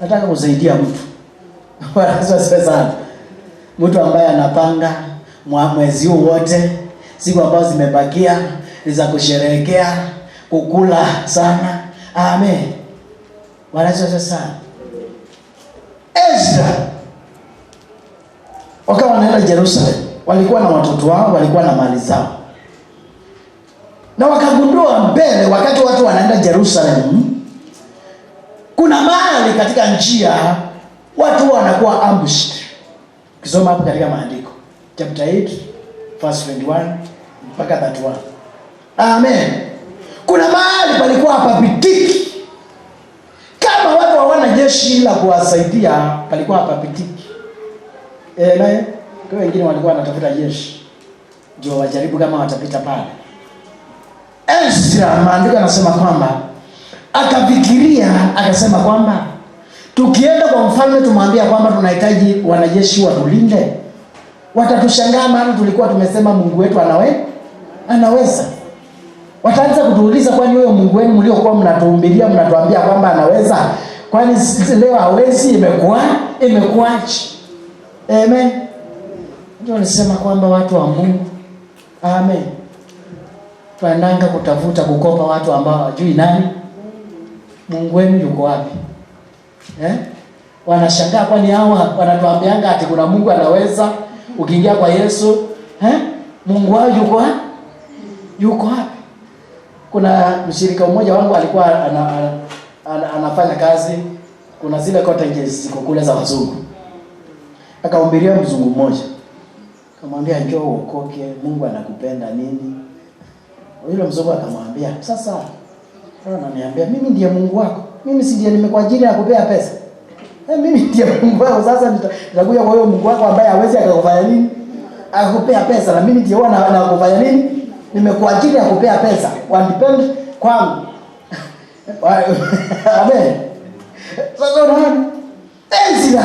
Nataka kusaidia mtu. Sana. Mtu ambaye anapanga mwezi huu wote, siku ambazo zimebakia ni za kusherehekea, kukula sana. Amen. Wanasema sana. Ezra wakawa wanaenda Jerusalem. Walikuwa na watoto wao, walikuwa na mali zao. Na wakagundua mbele wakati watu wanaenda Jerusalem, kuna mahali katika njia watu wanakuwa ambushed. Kisoma hapo katika maandiko chapter 8 verse 21 mpaka 31. Amen. Kuna mahali palikuwa hapapitiki. Kama watu hawana jeshi la kuwasaidia, palikuwa hapapitiki. Amen. Kwa wengine walikuwa wanatafuta jeshi ndio wajaribu kama watapita pale. Ezra, maandiko yanasema kwamba akafikiria, akasema kwamba tukienda kwa mfalme tumwambia kwamba tunahitaji wanajeshi watulinde, watatushangaa maana tulikuwa tumesema Mungu wetu anaweza. Wataanza kutuuliza, kwani huyo Mungu wenu mliokuwa mnatuhubiria mnatuambia kwamba anaweza, kwani leo hawezi? Imekuaje? Amen. Ndio nisema kwamba watu wa Mungu, amen, tuandanga kutafuta kukopa watu ambao hawajui nani Mungu wenu yuko wapi. Wanashangaa, kwani hawa wanatuambianga ati kuna Mungu anaweza, ukiingia kwa Yesu, Mungu wao yuko wapi? Kuna mshirika mmoja wangu alikuwa anafanya kazi, kuna zile cottages ziko kule za wazungu. Akahubiria mzungu mmoja. Akamwambia njoo uokoke, Mungu anakupenda nini. Yule mzungu akamwambia, sasa ananiambia mimi ndiye Mungu wako. Mimi si ndiye nimekuajiri akupea pesa. Mimi ndiye Mungu wako, sasa nitakuja kwa huyo Mungu wako ambaye hawezi akakufanya nini? Akupea pesa, na mimi ndiye wana nakufanya nini? Nimekuajiri akupea pesa. Depend kwangu. Amen. Sasa unaona? Ezra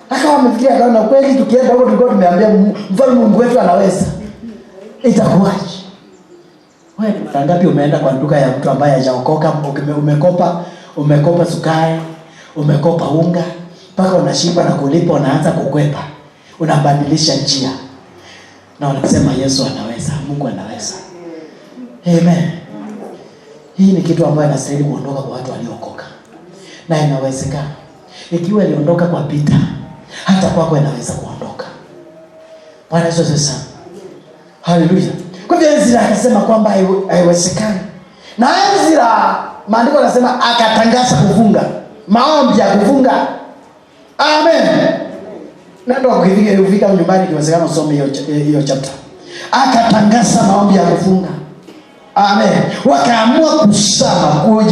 akawa amefikiria akaona kweli tukienda huko tulikuwa tumeambia mfalme Mungu wetu anaweza. Itakuwaje? Wewe mara ngapi umeenda kwa duka ya mtu ambaye hajaokoka, umekopa sukari, umekopa unga, mpaka unashiba na kulipa, unaanza kukwepa. Unabadilisha njia. Na unasema Yesu anaweza, Mungu anaweza. Amen. Hii ni kitu ambayo inastahili kuondoka kwa watu waliookoka. Na inawezekana. Ikiwa iliondoka kwa Peter, hata kwako inaweza kuondoka. Bwana Yesu asifiwe. Haleluya. Kwa hivyo Ezra akasema kwamba haiwezekani. Na Ezra maandiko yanasema akatangaza kufunga. Maombi ya kufunga. Amen. Na ndio ukifika nyumbani ikiwezekana usome hiyo chapter. Akatangaza maombi ya kufunga. Amen. Wakaamua kusama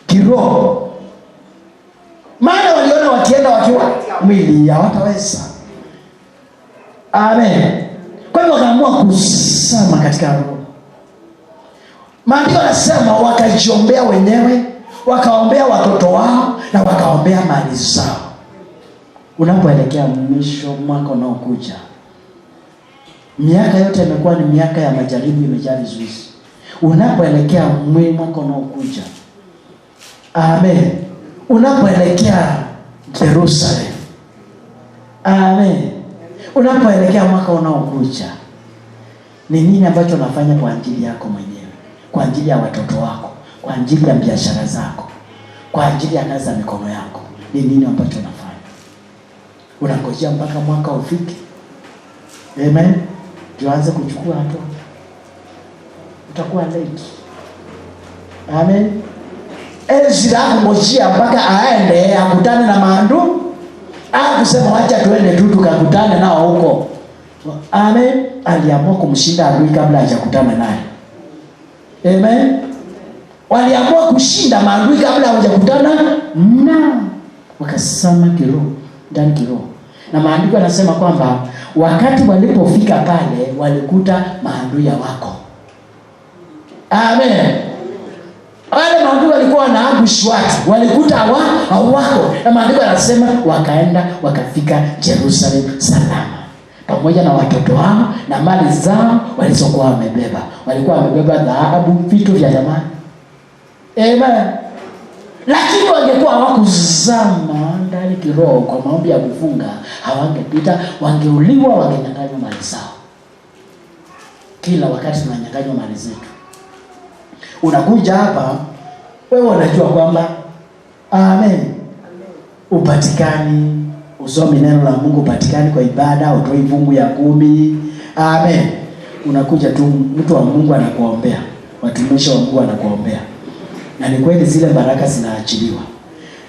kiroho. Maana waliona wakienda wakiwa mwili hawataweza. Amen. Kwa hivyo wakaamua kusama katika roho. Maandiko yanasema wakajiombea wenyewe, wakaombea watoto wao na wakaombea mali zao. Unapoelekea mwisho mwaka unaokuja, miaka yote imekuwa ni miaka ya majaribu, imejaa vizuizi. Unapoelekea mwaka unaokuja, amen, unapoelekea Jerusalem, amen, unapoelekea mwaka unaokuja, ni nini ambacho unafanya kwa ajili yako mwenyewe, kwa ajili ya watoto wako, kwa ajili ya biashara zako, kwa ajili ya kazi za mikono yako? Ni nini ambacho unafanya? Unangojea mpaka mwaka ufike, amen, tuanze kuchukua hatua? Utakuwa late. Amen. Ezra ngojea mpaka aende akutane na maandu, kusema wacha tuende tu tukakutane nao huko. Amen. Aliamua kumshinda adui kabla hajakutana naye. Amen. Waliamua kushinda maadui kabla hawajakutana nao. Wakasema kiroho, ndani kiroho. Na maandiko yanasema kwamba wakati walipofika pale walikuta maadui wako. Amen. Wale maadui walikuwa na ambush watu, walikuta hawako. Na maandiko yanasema wakaenda wakafika Jerusalem salama, pamoja na watoto wao na mali zao walizokuwa wamebeba. Walikuwa wamebeba dhahabu, vitu vya zamani. Amen. Lakini wangekuwa hawakuzama ndani kiroho kwa maombi ya kufunga, hawangepita, wangeuliwa, wangenyang'anywa mali zao. Kila wakati tunanyang'anywa mali zetu. Unakuja hapa, wewe unajua kwamba amen, upatikani, usomi neno la Mungu, upatikani kwa ibada, utoi fungu ya 10. Amen. Unakuja tu, mtu wa Mungu anakuombea, watumishi wa Mungu anakuombea. Na ni kweli zile baraka zinaachiliwa.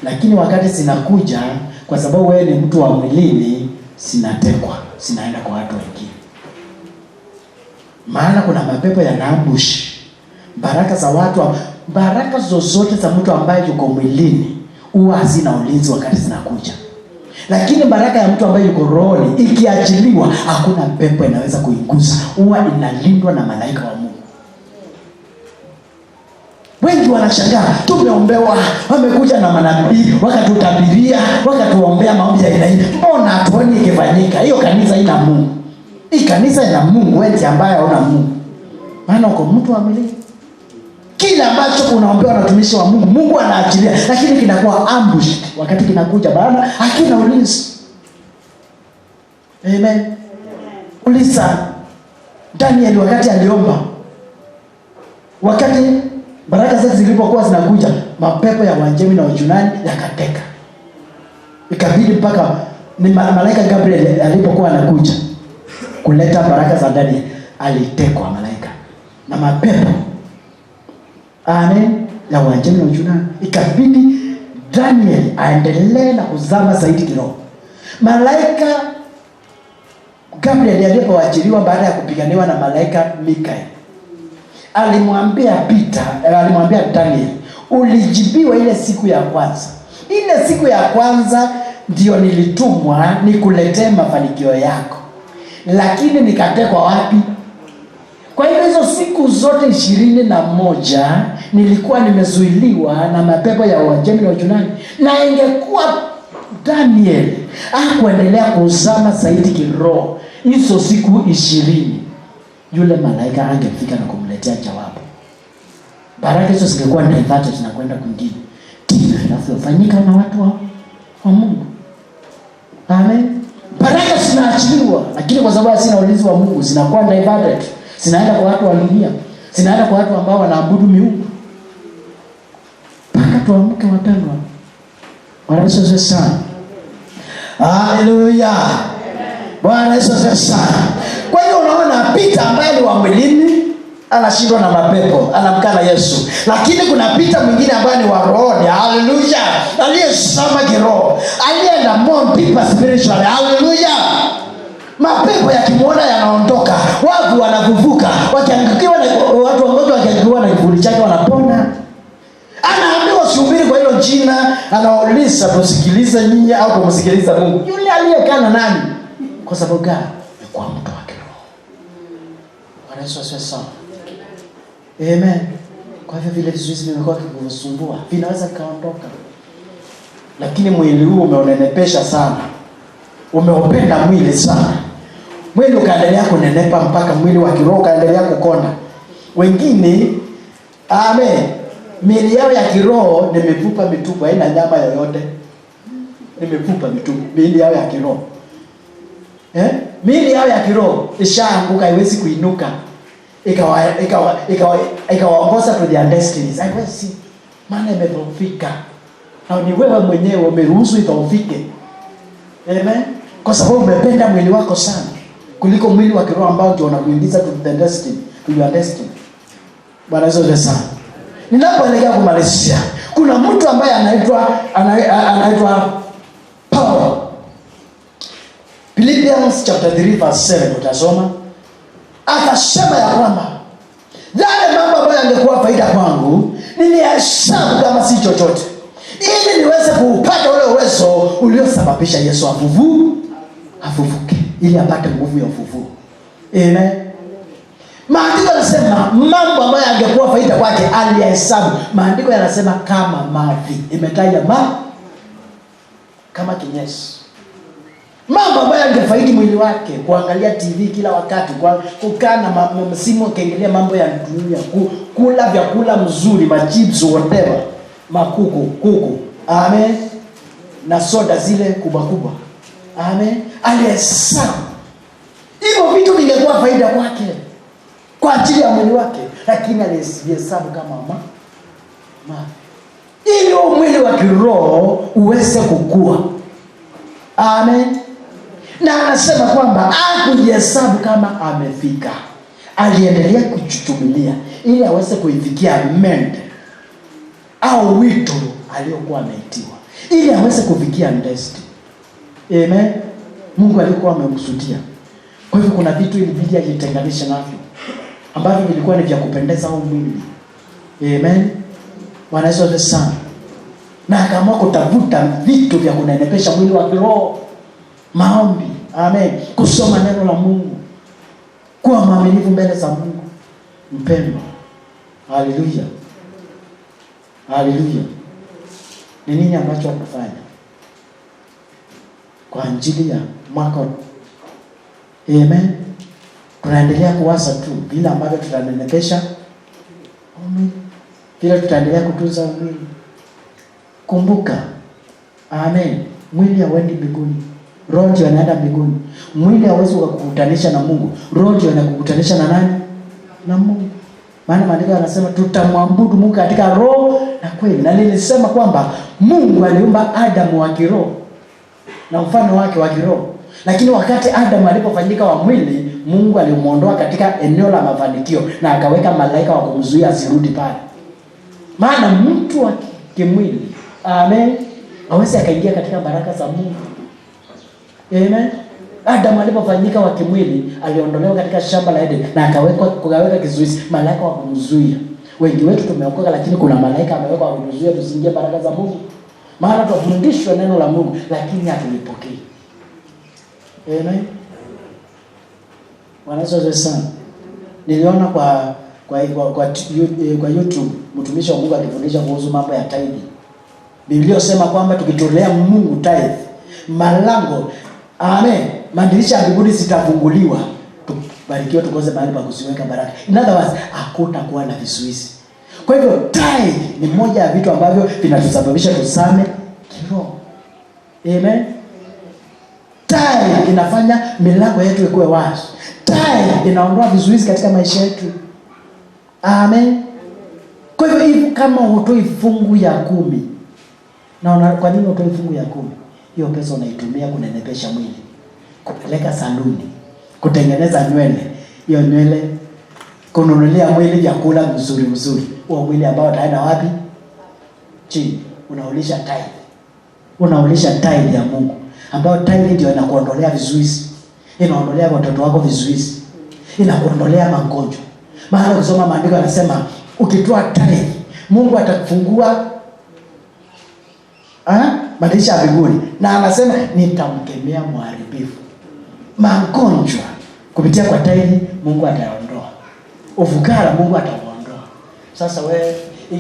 Lakini wakati zinakuja, kwa sababu wewe ni mtu wa mwilini, zinatekwa, zinaenda kwa watu wengine. Maana kuna mapepo yanaambush baraka za watu. Baraka zozote za mtu ambaye yuko mwilini huwa hazina ulinzi wakati zinakuja. Lakini baraka ya mtu ambaye yuko rohoni ikiachiliwa, hakuna pepo inaweza kuigusa, huwa inalindwa na malaika wa Mungu. Wengi wanashangaa, tumeombewa, wamekuja na manabii, wakatutabiria, wakatuombea maombi ya aina hii, mbona hatuoni ikifanyika? Hiyo kanisa ina Mungu. Hii kanisa ina Mungu, wewe ambaye hauna Mungu. Maana uko mtu wa mwilini. Kila ambacho unaombewa na watumishi wa Mungu, Mungu anaachilia, lakini kinakuwa ambush wakati kinakuja, maana hakina ulinzi. Amen. Uliza Daniel wakati aliomba, wakati baraka zote zilipokuwa zinakuja, mapepo ya Wajemi na Wajunani yakateka. Ikabidi mpaka ni malaika Gabriel alipokuwa anakuja kuleta baraka za Daniel, alitekwa malaika na mapepo. Amen. Ya Wajemi na Wajunani. Ikabidi Daniel aendelee na kuzama zaidi kiroho. Malaika Gabriel alipoachiliwa baada ya kupiganiwa na malaika Mikael, alimwambia Daniel, ulijibiwa ile siku ya kwanza. Ile siku ya kwanza ndio nilitumwa nikuletee mafanikio yako, lakini nikatekwa wapi? Kwa hivyo hizo siku zote 21 nilikuwa nimezuiliwa na mapepo ya Uajemi na Uyunani. Na ingekuwa Daniel hakuendelea kuzama zaidi kiroho hizo siku 20, yule malaika angefika na kumletea jawabu. Baraka hizo zingekuwa diverted na kwenda kwingine. Ndivyo inavyofanyika na watu wa Mungu. Amen. Baraka zinaachiliwa, lakini kwa sababu sina ulinzi wa Mungu zinakuwa diverted. Zinaenda kwa watu wa dunia, zinaenda kwa watu ambao wanaabudu miungu. Mpaka tuamke wapendwa. Bwana Yesu asifiwe sana. Haleluya. Bwana Yesu asifiwe sana. Kwa hiyo unaona Peter ambaye ni wa mwilini anashindwa na mapepo, anamkana Yesu. Lakini kuna Peter mwingine ambaye ni wa roho. Haleluya. Aliyesoma kiroho, alienda more deeper spiritually. Haleluya. Mapepo yakimuona yanaondoka, watu wanavuvuka, wakiangukiwa na watu wagonjwa wakiangukiwa na kivuli chake wanapona. Anaambiwa usihubiri kwa hilo jina, anauliza tusikilize nyinyi au kumsikiliza Mungu? Yule aliyekana nani? Kwa sababu gani? Ni kwa mtu wa kiroho. Bwana Yesu asifiwe sana. Amen. Kwa hivyo vile vizuizi vimekuwa vikikusumbua, vinaweza kaondoka. Lakini mwili huu umeonenepesha sana. Umeupenda mwili sana. Mwili ukaendelea kunenepa mpaka mwili wa kiroho ukaendelea kukonda. Wengine miili yao ya kiroho ni mifupa mitupu, haina nyama yoyote. Ni mifupa mitupu miili yao ya kiroho. Miili yao ya kiroho ishaanguka, haiwezi kuinuka. Ikawaongoza to their destinies. Haiwezi. Maana imedhoofika. Na ni wewe mwenyewe umeruhusu idhoofike. Amen. Kwa sababu umependa mwili wako sana kuliko mwili wa kiroho ambao ndio unakuingiza to the destiny, to your destiny. Bwana Yesu asifiwe sana. Ninapoelekea kumalizia, kuna mtu ambaye anaitwa Paul. Philippians chapter 3 verse 7 utasoma. Akasema ya kwamba yale mambo ambayo yangekuwa faida kwangu nilihesabu kama si chochote, ili niweze kupata ule uwezo uliosababisha Yesu afufuke, ili apate nguvu ya ufufuo. Amen. Maandiko yanasema mambo ambayo yangekuwa faida kwake alihesabu. Maandiko yanasema kama mavi. Imetaja kama kinyesi. Mambo ambayo yangefaidi mwili wake, kuangalia TV kila wakati, kukaa na msimu ukiangalia mambo ya dunia, kula vyakula mzuri, machips whatever, kuku. Amen. Na soda zile kubwa. Amen. Alihesabu. Hivyo vitu vingekuwa faida kwake kwa ajili ya mwili wake, lakini alihesabu kama ili mwili wa kiroho uweze kukua. Amen. Na anasema kwamba hakujihesabu kama amefika, aliendelea kuchuchumilia ili aweze kuifikia mende au wito aliokuwa ameitiwa, ili aweze kufikia destiny. Amen. Mungu alikuwa amemkusudia. Kwa hivyo kuna vitu ilibidi ajitenganishe navyo ambavyo vilikuwa ni vya kupendeza au mwili. Amen. Bwana Yesu asifiwe sana. Na akaamua kutafuta vitu vya kunenepesha mwili wa kiroho. Maombi. Amen. Kusoma neno la Mungu. Kuwa mwaminifu mbele za Mungu. Mpendwa. Haleluya. Haleluya. Ni nini ambacho atafanya kwa ajili ya mwaka? Amen. Tunaendelea kuwaza tu vile ambavyo tutanenepesha mwili, vile tutaendelea kutunza mwili. Kumbuka, amen, mwili hauendi mbinguni, roho ndio inaenda mbinguni. Mwili hauwezi kukutanisha na Mungu, roho ndio inakukutanisha na nani? Na Mungu. Maana maandiko yanasema tutamwabudu Mungu katika roho na kweli. Na nilisema kwamba Mungu aliumba Adamu wa kiroho na mfano wake wa kiroho. Lakini wakati Adamu alipofanyika wa mwili, Mungu alimuondoa katika eneo la mafanikio na akaweka malaika wa kumzuia asirudi pale. Maana mtu wa kimwili, amen, hawezi akaingia katika baraka za Mungu. Amen. Adam alipofanyika wa kimwili, aliondolewa katika shamba la Eden na akaweka kizuizi, malaika wa kumzuia. Wengi wetu tumeokoka, lakini kuna malaika ameweka wa kumzuia tusiingie baraka za Mungu. Maana tufundishwe neno la Mungu lakini hatulipokei. Amen. Wanazoe sana. Niliona kwa YouTube mtumishi wa Mungu akifundisha kuhusu mambo ya tithe. Biblia inasema kwamba tukitolea Mungu tithe, malango, amen, madirisha ya mbinguni zitafunguliwa. Tubarikiwe tukose mahali pa kusiweka baraka. In other words, hakutakuwa na vizuizi. Kwa hivyo tithe ni moja ya vitu ambavyo vinatusababisha tusame kiroho. Amen. Tithe inafanya milango yetu ikuwe wazi. Tithe inaondoa vizuizi katika maisha yetu. Amen. Kwa hivyo kama hutoi fungu ya 10, na kwa nini hutoi fungu ya 10? Hiyo pesa unaitumia kunenepesha mwili, kupeleka saluni, kutengeneza nywele, hiyo nywele, kununulia mwili vyakula mzuri, huo mwili ambao utaenda wapi? Chini. Unaulisha tithe. Unaulisha tithe ya Mungu, ambao tithe ndio inakuondolea vizuizi. Inaondolea watoto wako vizuizi. Inakuondolea magonjwa. Maana kusoma maandiko yanasema ukitoa tithe, Mungu atakufungua madirisha ya mbinguni, na anasema nitamkemea mharibifu. Magonjwa kupitia kwa tithe Mungu ataondoa. Ufukara Mungu ataondoa. Sasa wewe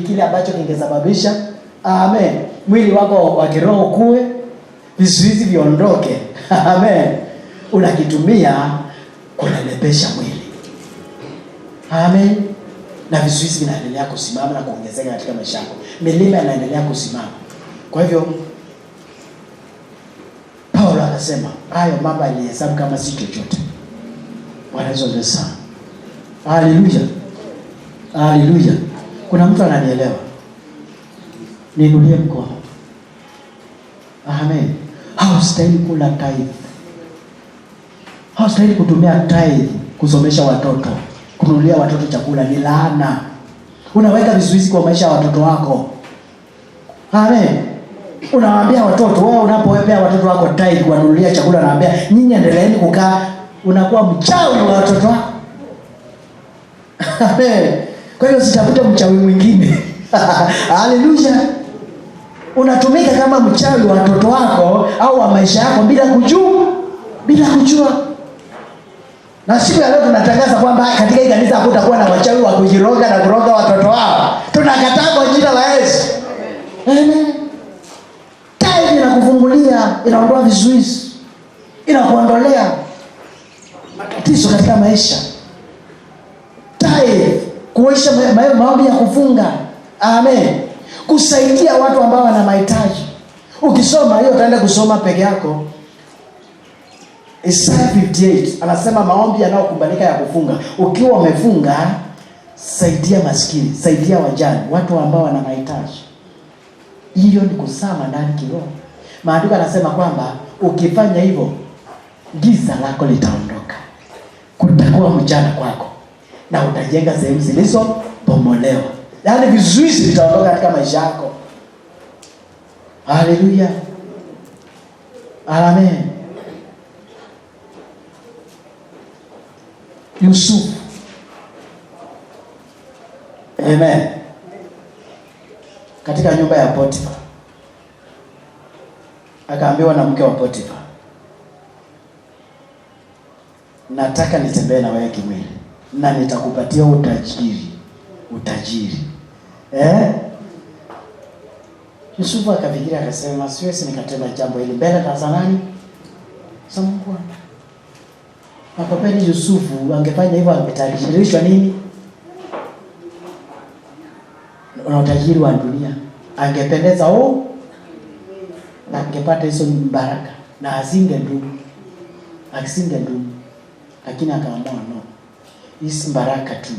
kile ambacho kingesababisha amen, mwili wako wa kiroho kuwe, vizuizi viondoke, amen, unakitumia kunenepesha mwili. Amen. Na vizuizi vinaendelea kusimama na kuongezeka katika maisha yako. Milima inaendelea kusimama. Kwa hivyo Paulo anasema hayo mambo alihesabu kama si chochote. Bwana Yesu asifiwe. Haleluya. Haleluya. Kuna mtu ananielewa? Niinulie mkono. Amen. Haustahili kula tithe. Haustahili kutumia tithe kusomesha watoto, kununulia watoto chakula. Ni laana. Unaweka vizuizi kwa maisha ya watoto wako. Amen. Unawaambia watoto, wewe unapowapea watoto wako tithe kuwanunulia chakula, naambia nyinyi endeleeni kukaa, unakuwa mchawi wa watoto wako. Amen. Kwa hiyo usitafute mchawi mwingine. Haleluya. Unatumika kama mchawi wa watoto wako au wa maisha yako bila kujua. Na siku ya leo tunatangaza kwamba katika hii kanisa hakutakuwa na wachawi wa kujiroga na kuroga watoto wao. Tunakataa kwa jina la Yesu. Amen. Tithe inakufungulia, inaondoa vizuizi, inakuondolea matatizo katika maisha. Tithe kuisha maombi ya kufunga. Amen. Kusaidia watu ambao wana mahitaji. Ukisoma hiyo utaenda kusoma peke yako. Isaiah 58 anasema maombi yanayokubalika ya kufunga. Ukiwa umefunga, saidia maskini, saidia wajane, watu ambao wana mahitaji. Hiyo ni kusama ndani kiroho. Maandiko yanasema kwamba ukifanya hivyo, giza lako litaondoka. Kutakuwa mchana kwako na utajenga sehemu zilizobomolewa. Yaani vizuizi vitaondoka katika maisha yako. Haleluya. Amen. Yusuf. Amen. Katika nyumba ya Potifa, akaambiwa na mke wa Potifa, nataka nitembee na wewe kimwili na nitakupatia utajiri. Yusufu akafikiria akasema, siwezi nikatenda jambo hili mbele za nani? Za Mungu. Na kwa kweli Yusufu angefanya hivyo, angetajirishwa nini? Na utajiri wa dunia. Angependeza na angepata hizo baraka na asingedumu. Lakini akaamua no. Hizi baraka tu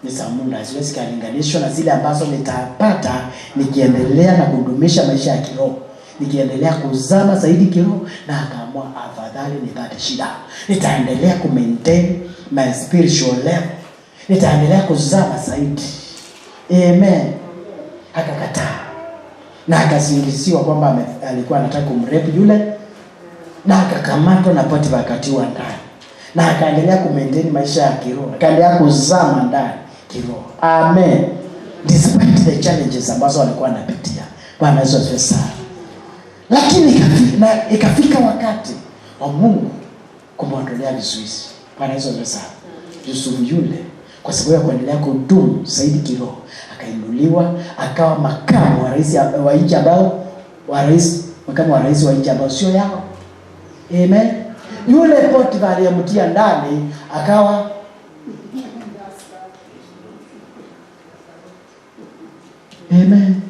ni za Mungu, haziwezi kulinganishwa na zile ambazo nitapata nikiendelea na kudumisha maisha ya kiroho, nikiendelea kuzama zaidi kiroho. Na akaamua afadhali nipate shida, nitaendelea ku maintain my spiritual level, nitaendelea kuzama zaidi. Amen. Akakataa na akasingiziwa kwamba alikuwa anataka kumrape yule na akakamatwa na Potifa akatiwa ndani, na akaendelea kumaintain maisha ya kiroho, akaendelea kuzama ndani kiroho. Amen. Despite the challenges ambazo walikuwa wanapitia. Bwana Yesu asifiwe sana. Lakini ikafika wakati wa Mungu kumwondolea vizuizi. Bwana Yesu asifiwe sana. Yusufu yule kwa sababu ya kuendelea kudumu zaidi kiroho, akainuliwa akawa makamu wa rais wa nchi ambao makamu wa rais wa nchi ambao sio yao. Amen. Yule Potifa aliyemtia ndani akawa Amen.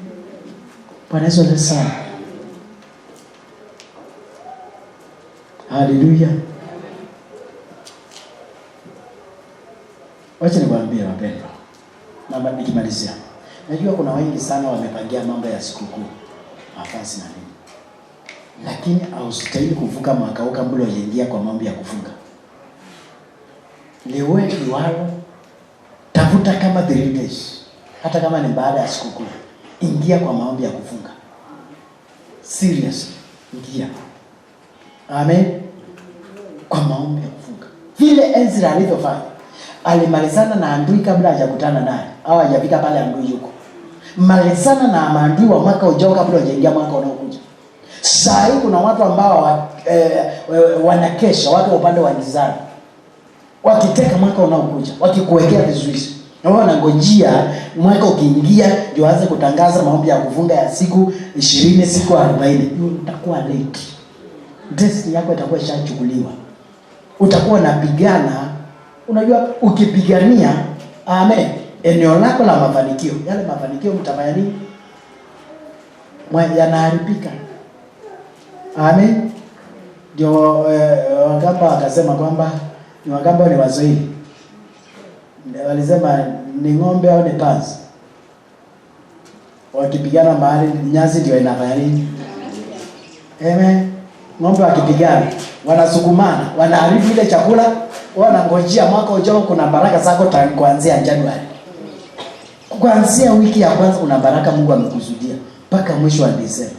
Bwana Yesu asifiwe sana. Haleluya. Wacha niwaambie wapendwa. Mama nikimalizia. Najua kuna wengi sana wamepangia mambo ya sikukuu. Mafasi na nini. Lakini haustahili kuvuka mwaka huu kabla hujaingia kwa mambo ya kufunga. Liwe liwalo, tafuta kama 3 days. Hata kama ni baada ya sikukuu, ingia kwa maombi ya kufunga. Seriously, ingia. Amen. Kwa maombi ya kufunga. Vile Ezra alivyofanya. Alimalizana na adui kabla hajakutana naye. Au hajafika pale adui yuko. Malizana na maadui wa mwaka ujao kabla hajaingia mwaka unaokuja. Sasa hivi kuna watu ambao wanakesha, watu upande wa gizani. Wakiteka mwaka unaokuja, wakikuwekea vizuizi. Na wao wanangojea mwaka ukiingia ndio waanze kutangaza maombi ya kufunga ya siku 20, siku 40. Utakuwa late. Destiny yako itakuwa ishachukuliwa. Utakuwa unapigana, unajua ukipigania, amen, eneo lako la mafanikio. Yale mafanikio mtafanya nini? Yanaharibika. Amen. Ndio Wakamba akasema kwamba ni Wakamba ni Waswahili. Walisema ni ng'ombe au ni panzi. Wakipigana mahali nyasi ndio inafanya nini? Amen. Ng'ombe wakipigana, wanasukumana, wanaharibu ile chakula, wanangojea mwaka ujao kuna baraka zako kuanzia Januari. Kuanzia wiki ya kwanza kuna baraka Mungu amekusudia mpaka mwisho wa Desemba.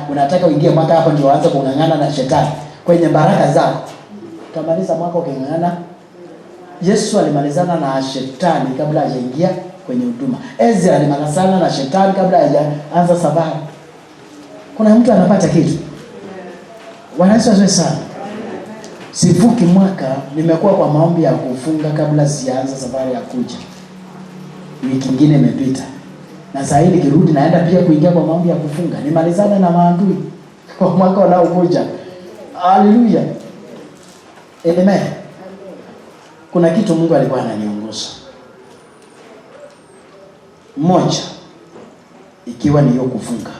Unataka uingie mwaka hapo ndio uanze kung'ang'ana na shetani kwenye baraka zako. Utamaliza mwaka uking'ang'ana. Yesu alimalizana na shetani kabla hajaingia kwenye huduma. Ezra alimalizana na shetani kabla hajaanza safari. Kuna mtu anapata kitu. Bwana Yesu asifiwe sana. Sivuki mwaka, nimekuwa kwa maombi ya kufunga kabla sijaanza safari ya kuja. Wiki nyingine imepita. Na sasa hivi nikirudi naenda pia kuingia kwa maombi ya kufunga. Nimalizane na maadui kwa mwaka unaokuja. Haleluya. Amen. Kuna kitu Mungu alikuwa ananiongoza. Moja, ikiwa ni hiyo kufunga.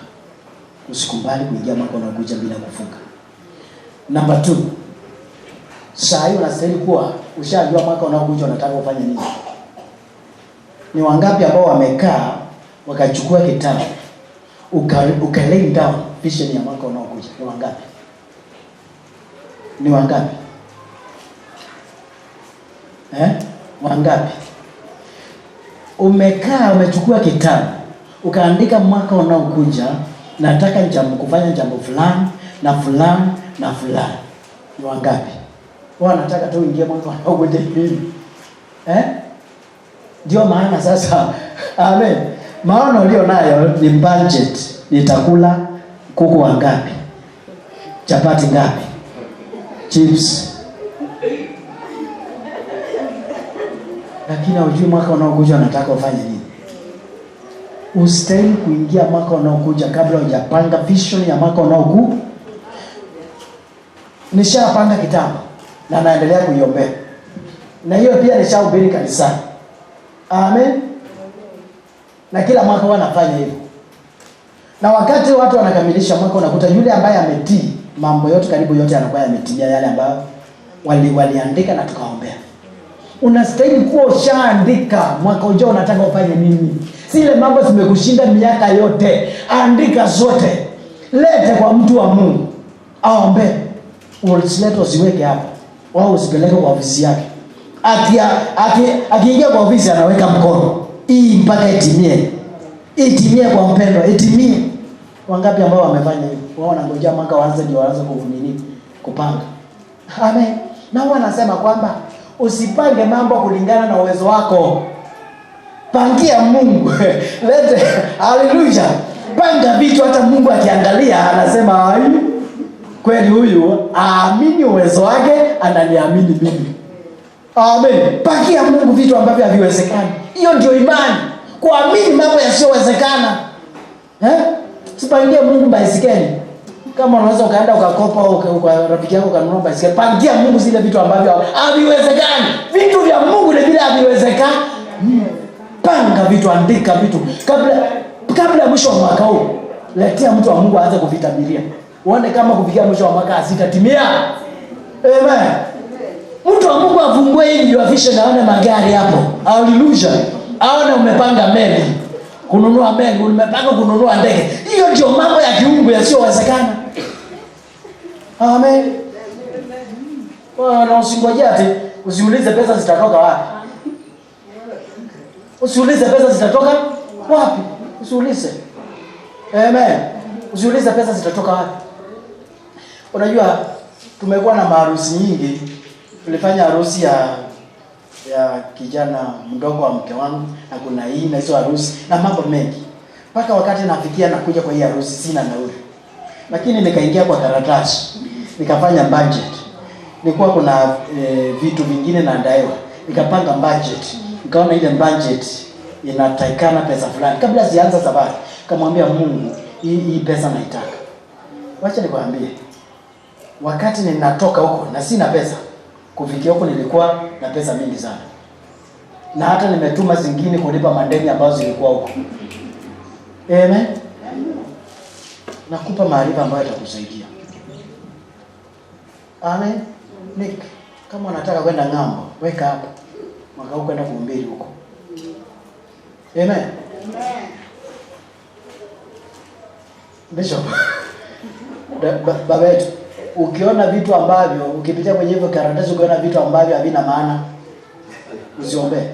Usikubali kuingia mwaka unaokuja bila kufunga. Number 2, saa hiyo unastahili kuwa ushajua mwaka unaokuja unataka ufanye nini. Ni wangapi ambao wamekaa wakachukua kitabu lay down vision ya mwaka unaokuja? Ni wangapi? Ni wangapi? Wangapi? Umekaa umechukua kitabu ukaandika mwaka unaokuja nataka kufanya jambo fulani na fulani na fulani. Ni wangapi? Wao nataka tu uingie mwaka unaokuja hivi. Ndio maana sasa amen. Maono ulio nayo ni budget. Nitakula kuku wangapi? Chapati ngapi? Chips. Lakini hujui mwaka unaokuja unataka ufanye nini. Ustahili kuingia mwaka unaokuja kabla hujapanga vision ya mwaka unaokuja. Nishapanga kitabu na naendelea kuiombea. Na hiyo pia nishahubiri kanisani. Amen. Na kila mwaka wanafanya hivyo. Na wakati watu wanakamilisha mwaka unakuta yule ambaye ametii mambo yote karibu yote anakuwa yametimia yale ambayo waliandika na tukaombea. Unastahili kuwa ushaandika mwaka ujao unataka ufanye nini. Zile mambo zimekushinda miaka yote, andika zote. Lete kwa mtu wa Mungu. Aombe. Usilete usiweke hapa. Wao usipeleke kwa ofisi yake. Akiingia kwa ofisi anaweka mkono. Hii mpaka itimie. Itimie kwa mpendo, itimie. Wangapi ambao wamefanya hivyo? Wao wanangojea mwaka waanze ndio waanze kupanga. Amen. Na huwa anasema kwamba usipange mambo kulingana na uwezo wako. Pangia Mungu. Lete haleluya. Panga vitu hata Mungu akiangalia anasema ai, kweli huyu aamini uwezo wake, ananiamini mimi. Amen. Pangia Mungu vitu ambavyo haviwezekani. Hiyo ndio imani. Kuamini mambo yasiyowezekana. Sipangie Mungu baisikeli. Kama unaweza ukaenda ukakopa kwa rafiki yako kanunua baisikeli, pangia Mungu zile vitu ambavyo haviwezekani. Vitu vya Mungu ni vile haviwezekani. Panga vitu, andika vitu. Kabla mwisho wa mwaka huu, letea mtu wa Mungu aanze kuvitabiria. Uone kama kufikia mwisho wa mwaka asitatimia. Amen. Mtu wa Mungu afungue hili your vision, aone magari hapo. Hallelujah. Aone umepanga meli. Kununua meli, umepanga kununua ndege. Hiyo ndio mambo ya kiungu yasiyowezekana. Amen. Na usingojea ati usiulize pesa zitatoka wapi. Usiulize pesa zitatoka wapi. Usiulize. Amen. Usiulize pesa zitatoka wapi. Unajua tumekuwa na maharusi nyingi. Tulifanya harusi ya kijana mdogo wa mke wangu, na kuna hii na hizo harusi na mambo mengi. Mpaka wakati nafikia nakuja kwa hii harusi sina nauli. Lakini nikaingia kwa karatasi, nikafanya budget. Nilikuwa kuna vitu vingine na daiwa. Nikapanga budget. Nikaona ile budget inatakikana pesa fulani. Kabla sianza safari, nikamwambia Mungu, hii pesa naitaka. Wacha nikwambie. Wakati ninatoka huko na sina pesa, kufikia huko nilikuwa na pesa mingi sana. Na hata nimetuma zingine kulipa madeni ambazo zilikuwa huko. Amen. Nakupa maarifa ambayo yatakusaidia. Amen. Nick, kama unataka kwenda ng'ambo, weka hapo. Mwaka huu kwenda kuhubiri huko. Amen. Amen. Bishop. Baba yetu, ukiona vitu ambavyo ukipitia kwenye hivyo karatasi, ukiona vitu ambavyo havina maana, usiombe.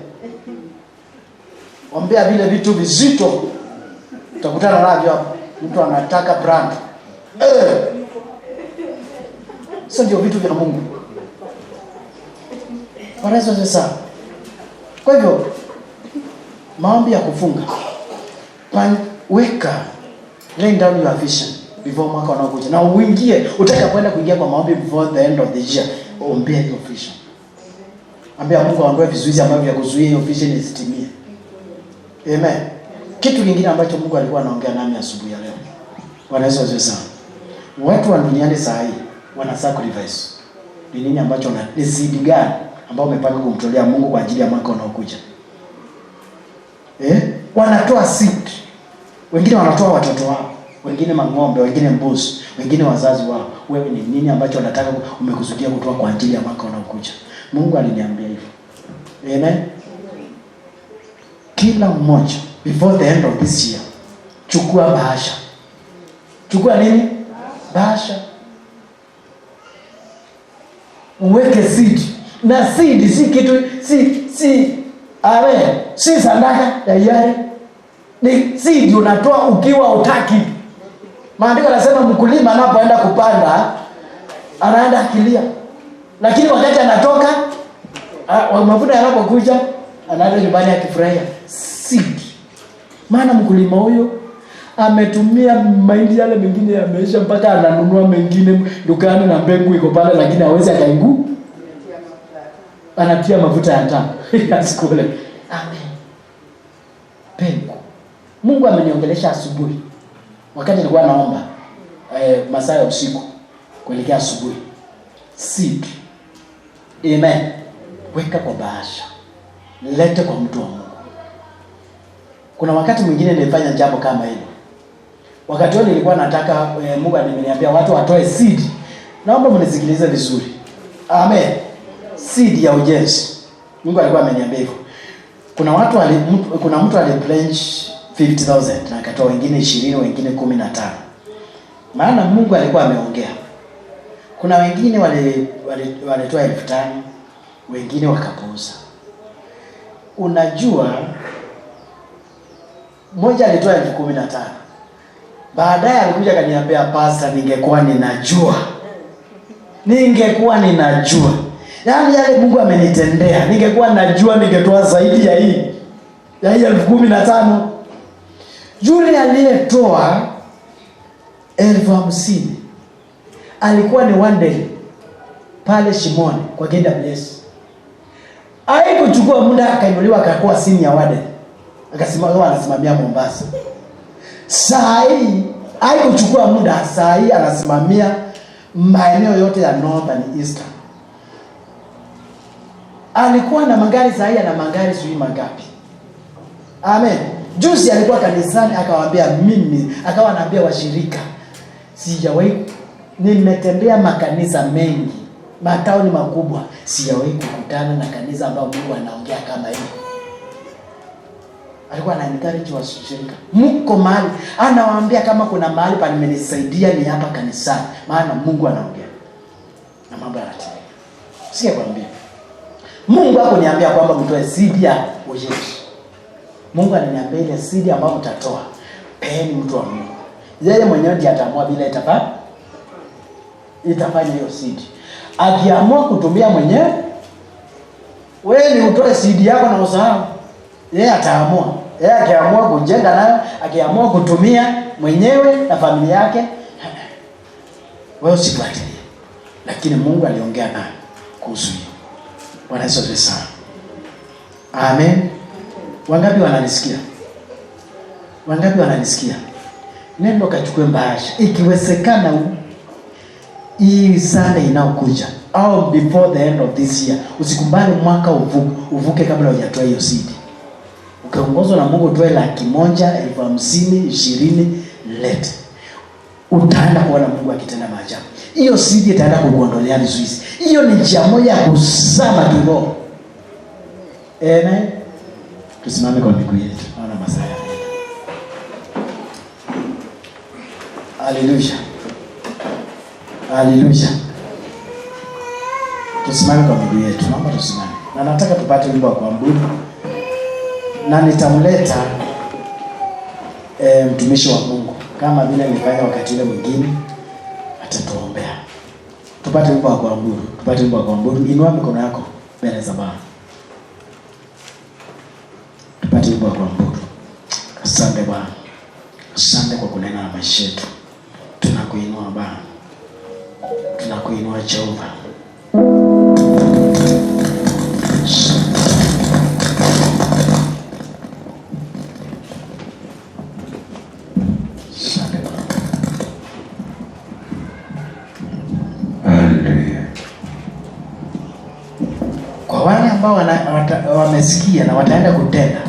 Ombea vile vitu vizito. Utakutana navyo hapo. Mtu anataka brand. Sio ndio vitu vya Mungu. Parazo sasa. Kwa hivyo maombi ya kufunga. Weka, lay down your vision before mwaka unaokuja. Na uingie, utakapoenda kuingia kwa maombi before the end of the year, ombea hiyo vision. Ambia Mungu aondoe vizuizi ambavyo vya kuzuia hiyo vision isitimie. Amen. Kitu kingine ambacho Mungu alikuwa anaongea nami asubuhi ya leo. Bwana Yesu asifiwe sana. Watu wa duniani saa hii wana sacrifice. Ni nini ambacho ni seed gani ambao umepanga kumtolea Mungu kwa ajili ya mwaka unaokuja? Wanatoa seed. Wengine wanatoa watoto wao, wengine mang'ombe, wengine mbuzi, wengine wazazi wao. Wewe ni nini ambacho unataka umekusudia kutoa kwa ajili ya mwaka unaokuja? Mungu aliniambia hivyo. Amen. Kila mmoja before the end of this year, chukua bahasha. Chukua nini? Bahasha. Uweke seed. Na seed si kitu si sadaka ya hiari. Ni seed unatoa ukiwa utaki. Maandiko yanasema mkulima anapoenda kupanda anaenda akilia. Lakini wakati anatoka mavuno yanapokuja anaenda nyumbani akifurahia. Seed. Maana mkulima huyo ametumia mahindi yale mengine yameisha mpaka ananunua mengine dukani na mbegu iko pale, lakini hawezi akaingu. Anatia mafuta ya taa. Asikule. Amen. Pengo. Mungu ameniongelesha asubuhi. Wakati nilikuwa naomba masaa ya usiku kuelekea asubuhi. Seed. Amen. Weka kwa bahasha. Lete kwa mtu wa Mungu. Kuna wakati mwingine nilifanya jambo kama hilo. Wakati huo nilikuwa nataka Mungu ameniambia watu watoe seed. Naomba mnisikilize vizuri. Amen. Seed ya ujenzi. Mungu alikuwa ameniambia hivyo. Kuna mtu alipledge 50,000 na akatoa wengine 20, wengine 15. Maana Mungu alikuwa ameongea. Kuna wengine walitoa 5,000, wengine wakapuuza. Unajua mmoja alitoa 15,000. Baadaye alikuja kaniambia, pastor, ningekuwa ninajua ningekuwa ninajua, yaani yale Mungu amenitendea, ningekuwa najua, ningetoa zaidi ya hii 15,000. Yule aliyetoa 50,000 alikuwa ni one day pale Shimoni kwa KWS. Haikuchukua muda akainuliwa akakuwa senior warden. Akasimama anasimamia Mombasa. Saa hii haikuchukua muda, saa hii anasimamia maeneo yote ya Northern Eastern. Alikuwa na magari, saa hii ana magari sijui mangapi. Amen. Juzi alikuwa kanisani akawaambia mimi, akawa anaambia washirika, sijawahi, nimetembea makanisa mengi, mataoni makubwa, sijawahi kukutana na kanisa ambao Mungu anaongea kama hivi. Alikuwa ana-encourage washirika, mko mahali, anawaambia kama kuna mahali pa nimenisaidia ni hapa kanisani, maana Mungu anaongea na mambo yanatimia. Sikia kwambia, Mungu hakuniambia kwamba mtoe seed ya ujeshi. Mungu aliniambia ile seed ambayo mtatoa, peeni mtu wa Mungu. Yeye mwenyewe ndiye ataamua bila itafanya hiyo seed. Akiamua kutumia mwenyewe, wewe ni utoe seed yako na usahau. Yeye ataamua. Yeye akiamua kujenga nayo, akiamua kutumia mwenyewe na familia yake, wewe usifuatilie. Lakini Mungu aliongea naye kuhusu hiyo. Bwana Yesu asifiwe sana. Amen. Wangapi wananisikia? Wangapi wananisikia? Nenda kachukue bahasha. Ikiwezekana hii Sunday inayokuja au before the end of this year, usikumbali mwaka uvuke kabla hujatoa hiyo seed. Ukiongozwa na Mungu utoe 100,000, 50,000, 20, lete. Utaenda kuona Mungu akitenda maajabu. Hiyo seed itaenda kukuondolea vizuizi. Hiyo ni njia moja ya kusama kiroho. Amen. Tusimame kwa miguu yetu. Naona masaa yanaenda. Haleluya. Haleluya. Tusimame kwa miguu yetu. Naomba tusimame. Na nataka tupate wimbo wa kuabudu. Na nitamleta mtumishi wa Mungu kama vile nilifanya wakati ule mwingine, atatuombea. Tupate wimbo wa kuabudu. Tupate wimbo wa kuabudu. Inua mikono yako mbele za Bwana. Tupate wimbo wa kuabudu. Asante Bwana. Asante kwa kunena na maisha yetu. Tunakuinua Bwana. Tunakuinua Jehova. Kwa wale ambao wamesikia na wataenda kutenda,